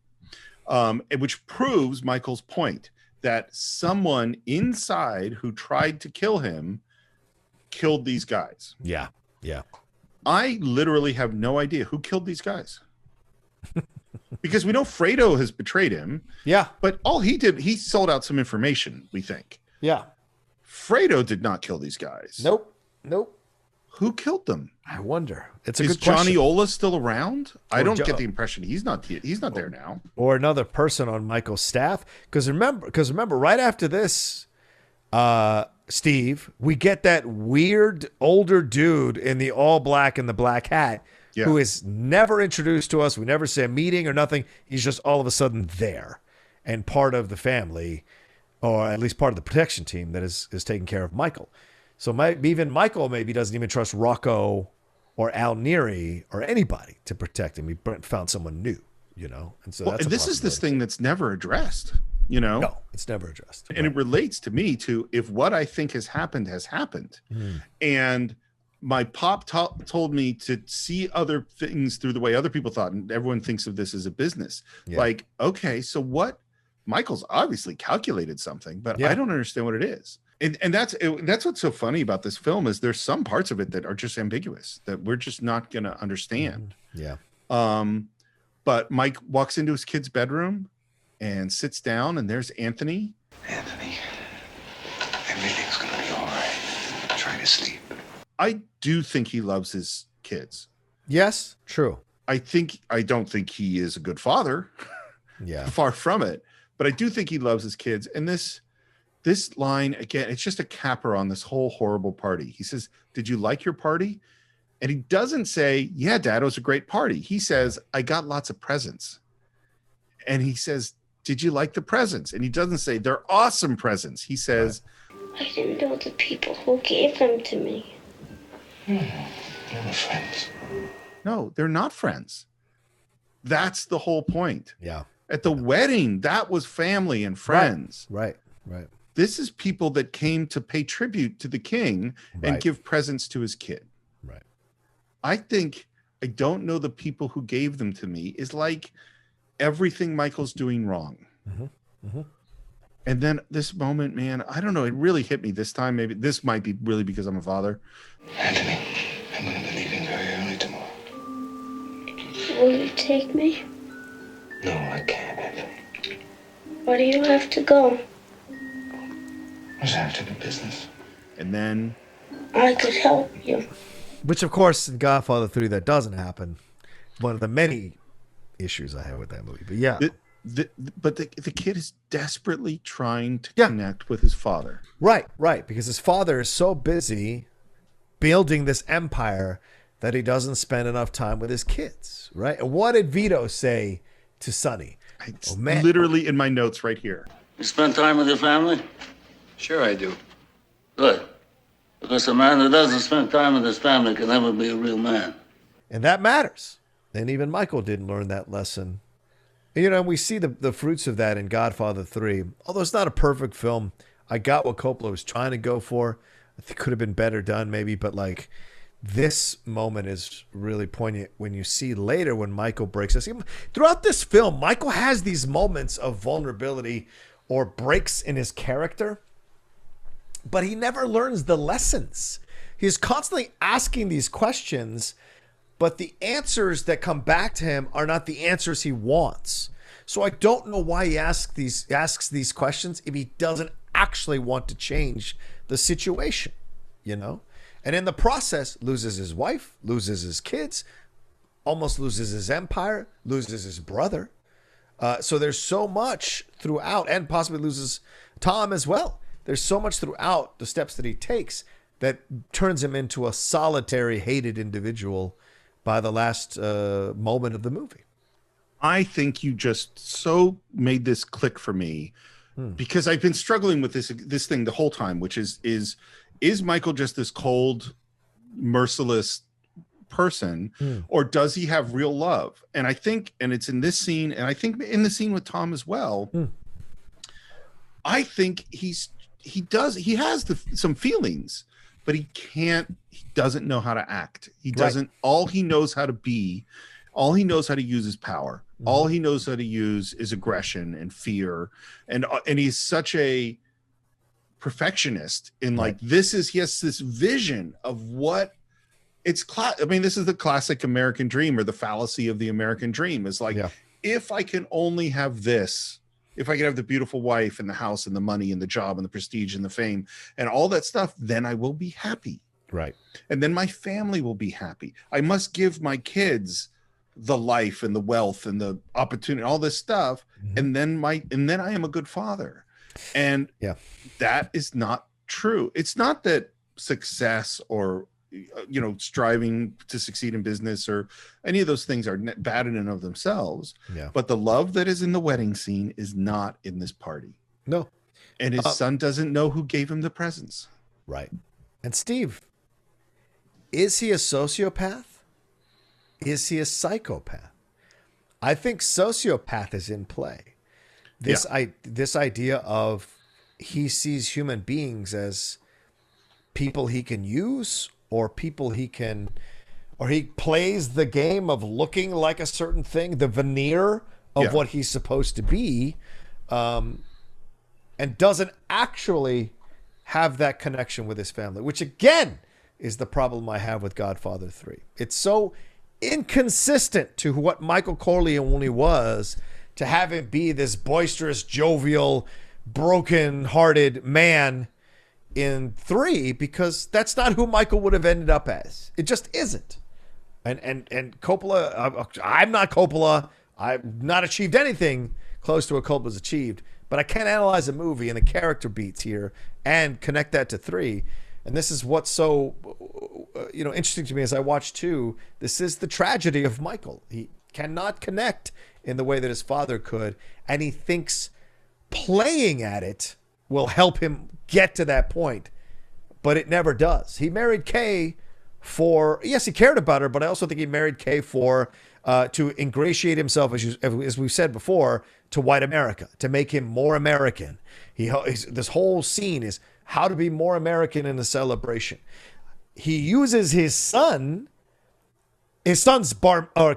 Speaker 2: which proves Michael's point that someone inside who tried to kill him killed these guys.
Speaker 3: Yeah.
Speaker 2: I literally have no idea who killed these guys. Because we know Fredo has betrayed him.
Speaker 3: Yeah.
Speaker 2: But all he did, he sold out some information, we think.
Speaker 3: Yeah.
Speaker 2: Fredo did not kill these guys.
Speaker 3: Nope.
Speaker 2: Who killed them?
Speaker 3: I wonder. It's
Speaker 2: Is
Speaker 3: good question.
Speaker 2: Johnny Ola still around? I don't
Speaker 3: Jo-
Speaker 2: get the impression he's not there now.
Speaker 3: Or another person on Michael's staff. Because remember, right after this, Steve, we get that weird older dude in the all black and the black hat who is never introduced to us. We never see a meeting or nothing. He's just all of a sudden there and part of the family, or at least part of the protection team that is taking care of Michael. So even Michael maybe doesn't even trust Rocco or Al Neri or anybody to protect him. He found someone new, And so that's
Speaker 2: this is this thing that's never addressed,
Speaker 3: No, it's never addressed.
Speaker 2: And it relates to me to if what I think has happened. And my pop told me to see other things through the way other people thought, and everyone thinks of this as a business.
Speaker 3: Yeah.
Speaker 2: Like, okay, so what? Michael's obviously calculated something, but I don't understand what it is. And that's what's so funny about this film is there's some parts of it that are just ambiguous that we're just not going to understand.
Speaker 3: Yeah.
Speaker 2: But Mike walks into his kid's bedroom and sits down, and there's Anthony.
Speaker 16: Anthony, everything's going to be all right. Try to sleep.
Speaker 2: I do think he loves his kids.
Speaker 3: Yes, true.
Speaker 2: I don't think he is a good father.
Speaker 3: Yeah.
Speaker 2: Far from it. But I do think he loves his kids. And this line, again, it's just a capper on this whole horrible party. He says, "Did you like your party?" And he doesn't say, "Yeah, Dad, it was a great party." He says, "I got lots of presents." And he says, "Did you like the presents?" And he doesn't say, "They're awesome presents." He says,
Speaker 13: I didn't know the people who gave them to me.
Speaker 16: They were friends.
Speaker 2: No, they're not friends. That's the whole point.
Speaker 3: Yeah.
Speaker 2: At the wedding, that was family and friends.
Speaker 3: Right.
Speaker 2: This is people that came to pay tribute to the king and give presents to his kid.
Speaker 3: Right.
Speaker 2: I don't know the people who gave them to me is like everything Michael's doing wrong. And then this moment, man, I don't know. It really hit me this time. Maybe this might be really because I'm a father.
Speaker 16: Anthony, I'm going to be leaving very early tomorrow.
Speaker 13: Will you take me?
Speaker 16: No, I can't, Anthony.
Speaker 13: Why do you have to go?
Speaker 16: There's after the business.
Speaker 2: And then
Speaker 13: I could help you.
Speaker 3: Which, of course, in Godfather 3, that doesn't happen. One of the many issues I have with that movie. But yeah.
Speaker 2: But the kid is desperately trying to connect with his father.
Speaker 3: Right. Because his father is so busy building this empire that he doesn't spend enough time with his kids. Right. And what did Vito say to Sonny?
Speaker 2: It's literally in my notes right here.
Speaker 17: You spend time with your family?
Speaker 1: Sure I do.
Speaker 17: Good. Because a man that doesn't spend time with his family can never be a real man.
Speaker 3: And that matters. And even Michael didn't learn that lesson. And, you know, we see the fruits of that in Godfather 3. Although it's not a perfect film, I got what Coppola was trying to go for. I think it could have been better done maybe, but like this moment is really poignant when you see later when Michael breaks us. Throughout this film, Michael has these moments of vulnerability or breaks in his character, but he never learns the lessons. He's constantly asking these questions, but the answers that come back to him are not the answers he wants. So I don't know why he asks these questions if he doesn't actually want to change the situation, you know? And in the process, loses his wife, loses his kids, almost loses his empire, loses his brother. So there's so much throughout, and possibly loses Tom as well. There's so much throughout the steps that he takes that turns him into a solitary, hated individual by the last moment of the movie.
Speaker 2: I think you just so made this click for me because I've been struggling with this thing the whole time, which is Michael just this cold, merciless person, or does he have real love? And I think, and it's in this scene, and I think in the scene with Tom as well, I think he has some feelings, but he doesn't know how to act. He doesn't, all he knows how to be, all he knows how to use is power. All he knows how to use is aggression and fear. And he's such a perfectionist in like, he has this vision of what it's, I mean, this is the classic American dream, or the fallacy of the American dream, is like, if I can only have this, if I can have the beautiful wife and the house and the money and the job and the prestige and the fame and all that stuff, then I will be happy.
Speaker 3: Right.
Speaker 2: And then my family will be happy. I must give my kids the life and the wealth and the opportunity, all this stuff. And then I am a good father. And that is not true. It's not that success or, you know, striving to succeed in business or any of those things are bad in and of themselves. But the love that is in the wedding scene is not in this party.
Speaker 3: No.
Speaker 2: And his son doesn't know who gave him the presents.
Speaker 3: Right. And Steve, is he a sociopath? Is he a psychopath? I think sociopath is in play. This idea of he sees human beings as people he can use, or people he plays the game of looking like a certain thing, the veneer of what he's supposed to be, and doesn't actually have that connection with his family, which again is the problem I have with Godfather 3. It's so inconsistent to what Michael Corleone was, to have him be this boisterous, jovial, broken-hearted man in 3, because that's not who Michael would have ended up as. It just isn't. And Coppola, I'm not Coppola. I've not achieved anything close to what Coppola's achieved, but I can't analyze a movie and the character beats here and connect that to 3. And this is what's so, interesting to me as I watch 2. This is the tragedy of Michael. He cannot connect in the way that his father could, and he thinks playing at it will help him get to that point, but it never does. He married Kay he cared about her, but I also think he married Kay to ingratiate himself, as we've said before, to white America, to make him more American. This whole scene is how to be more American in a celebration. He uses his son's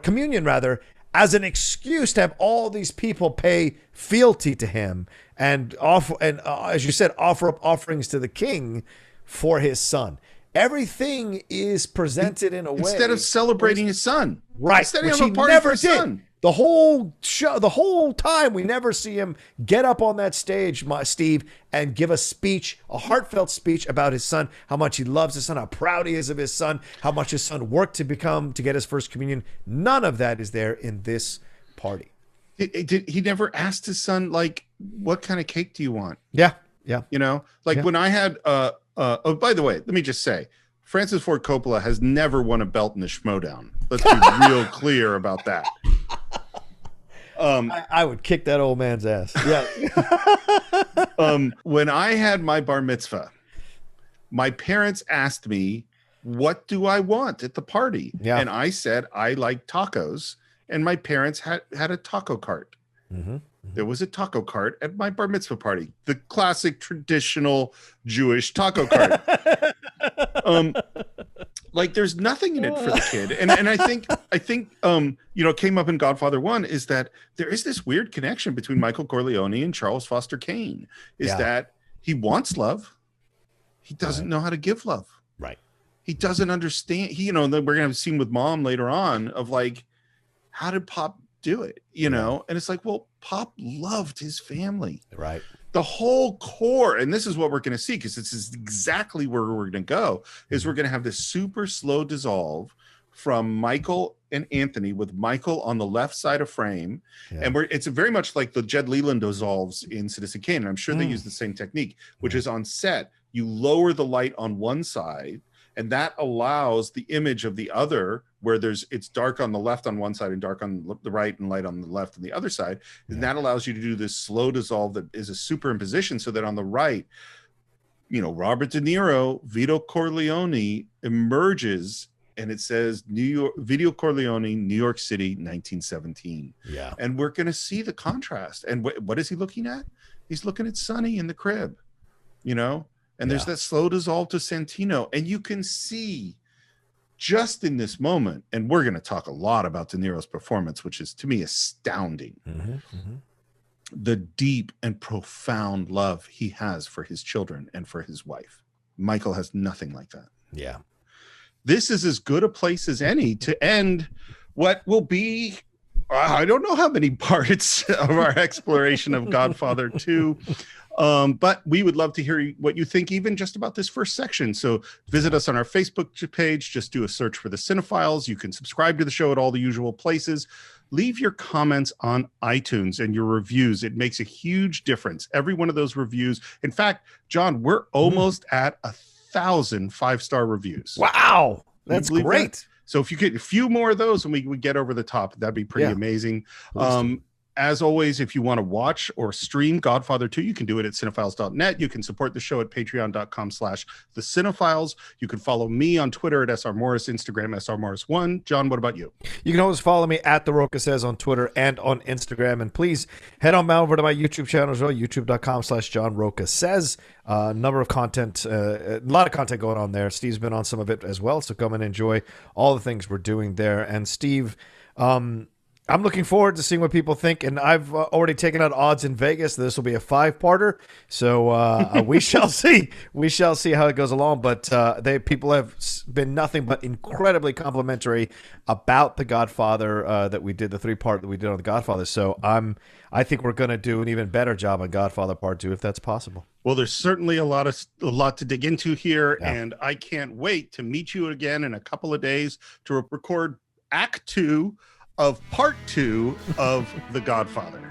Speaker 3: communion rather, as an excuse to have all these people pay fealty to him and as you said, offer up offerings to the king for his son. Everything is presented in a way
Speaker 2: instead of celebrating his son,
Speaker 3: right?
Speaker 2: Instead
Speaker 3: Which
Speaker 2: of a
Speaker 3: he
Speaker 2: party
Speaker 3: never
Speaker 2: for his
Speaker 3: did.
Speaker 2: son.
Speaker 3: The whole show, the whole time, we never see him get up on that stage, Steve, and give a speech, a heartfelt speech about his son, how much he loves his son, how proud he is of his son, how much his son worked to get his first communion. None of that is there in this party.
Speaker 2: He never asked his son, like, what kind of cake do you want?
Speaker 3: Yeah.
Speaker 2: You know, like when I had, oh, by the way, let me just say, Francis Ford Coppola has never won a belt in the Schmodown. Let's be real clear about that.
Speaker 3: I would kick that old man's ass. Yeah.
Speaker 2: When I had my bar mitzvah, my parents asked me, what do I want at the party?
Speaker 3: Yeah.
Speaker 2: And I said, I like tacos. And my parents had a taco cart.
Speaker 3: Mm-hmm.
Speaker 2: There was a taco cart at my bar mitzvah party, the classic traditional Jewish taco cart. Like there's nothing in it for the kid. And I think, you know, came up in Godfather 1 is that there is this weird connection between Michael Corleone and Charles Foster Kane, is that he wants love. He doesn't know how to give love.
Speaker 3: Right.
Speaker 2: He doesn't understand. He, you know, we're going to have a scene with mom later on of like, how did Pop do it? You know? And it's like, well, Pop loved his family.
Speaker 3: Right.
Speaker 2: The whole core, and this is what we're going to see, because this is exactly where we're going to go, is we're going to have this super slow dissolve from Michael and Anthony, with Michael on the left side of frame. And it's very much like the Jed Leland dissolves in Citizen Kane. And I'm sure they use the same technique, which is on set. You lower the light on one side, and that allows the image of the other, where it's dark on the left on one side and dark on the right and light on the left on the other side. And that allows you to do this slow dissolve that is a superimposition, so that on the right, you know, Robert De Niro, Vito Corleone emerges, and it says Vito Corleone, New York City, 1917.
Speaker 3: Yeah.
Speaker 2: And we're going to see the contrast. And what is he looking at? He's looking at Sonny in the crib, you know? And there's that slow dissolve to Santino. And you can see just in this moment, and we're going to talk a lot about De Niro's performance, which is to me astounding, the deep and profound love he has for his children and for his wife. Michael has nothing like that.
Speaker 3: Yeah.
Speaker 2: This is as good a place as any to end what will be, I don't know how many parts of our exploration of Godfather 2. But we would love to hear what you think, even just about this first section. So visit us on our Facebook page. Just do a search for the Cine-Files. You can subscribe to the show at all the usual places. Leave your comments on iTunes and your reviews. It makes a huge difference. Every one of those reviews. In fact, John, we're almost at 1,000 5-star reviews.
Speaker 3: Wow. That's great.
Speaker 2: That? So if you get a few more of those and we get over the top, that'd be pretty amazing. As always, if you want to watch or stream Godfather 2, you can do it at cinephiles.net. You can support the show at patreon.com/the Cine-Files. You can follow me on Twitter at SRMorris, Instagram SRMorris1. John, what about you?
Speaker 3: You can always follow me at The Roca Says on Twitter and on Instagram. And please head on over to my YouTube channel as well, youtube.com/John Roca Says. A number of content, a lot of content going on there. Steve's been on some of it as well, so come and enjoy all the things we're doing there. And Steve, I'm looking forward to seeing what people think, and I've already taken out odds in Vegas. This will be a 5-parter, so we shall see. We shall see how it goes along. But people have been nothing but incredibly complimentary about The Godfather that we did, the 3-part that we did on The Godfather. So I think we're going to do an even better job on Godfather Part 2 if that's possible.
Speaker 2: Well, there's certainly a lot to dig into here, and I can't wait to meet you again in a couple of days to record Act 2 of Part 2 of The Godfather.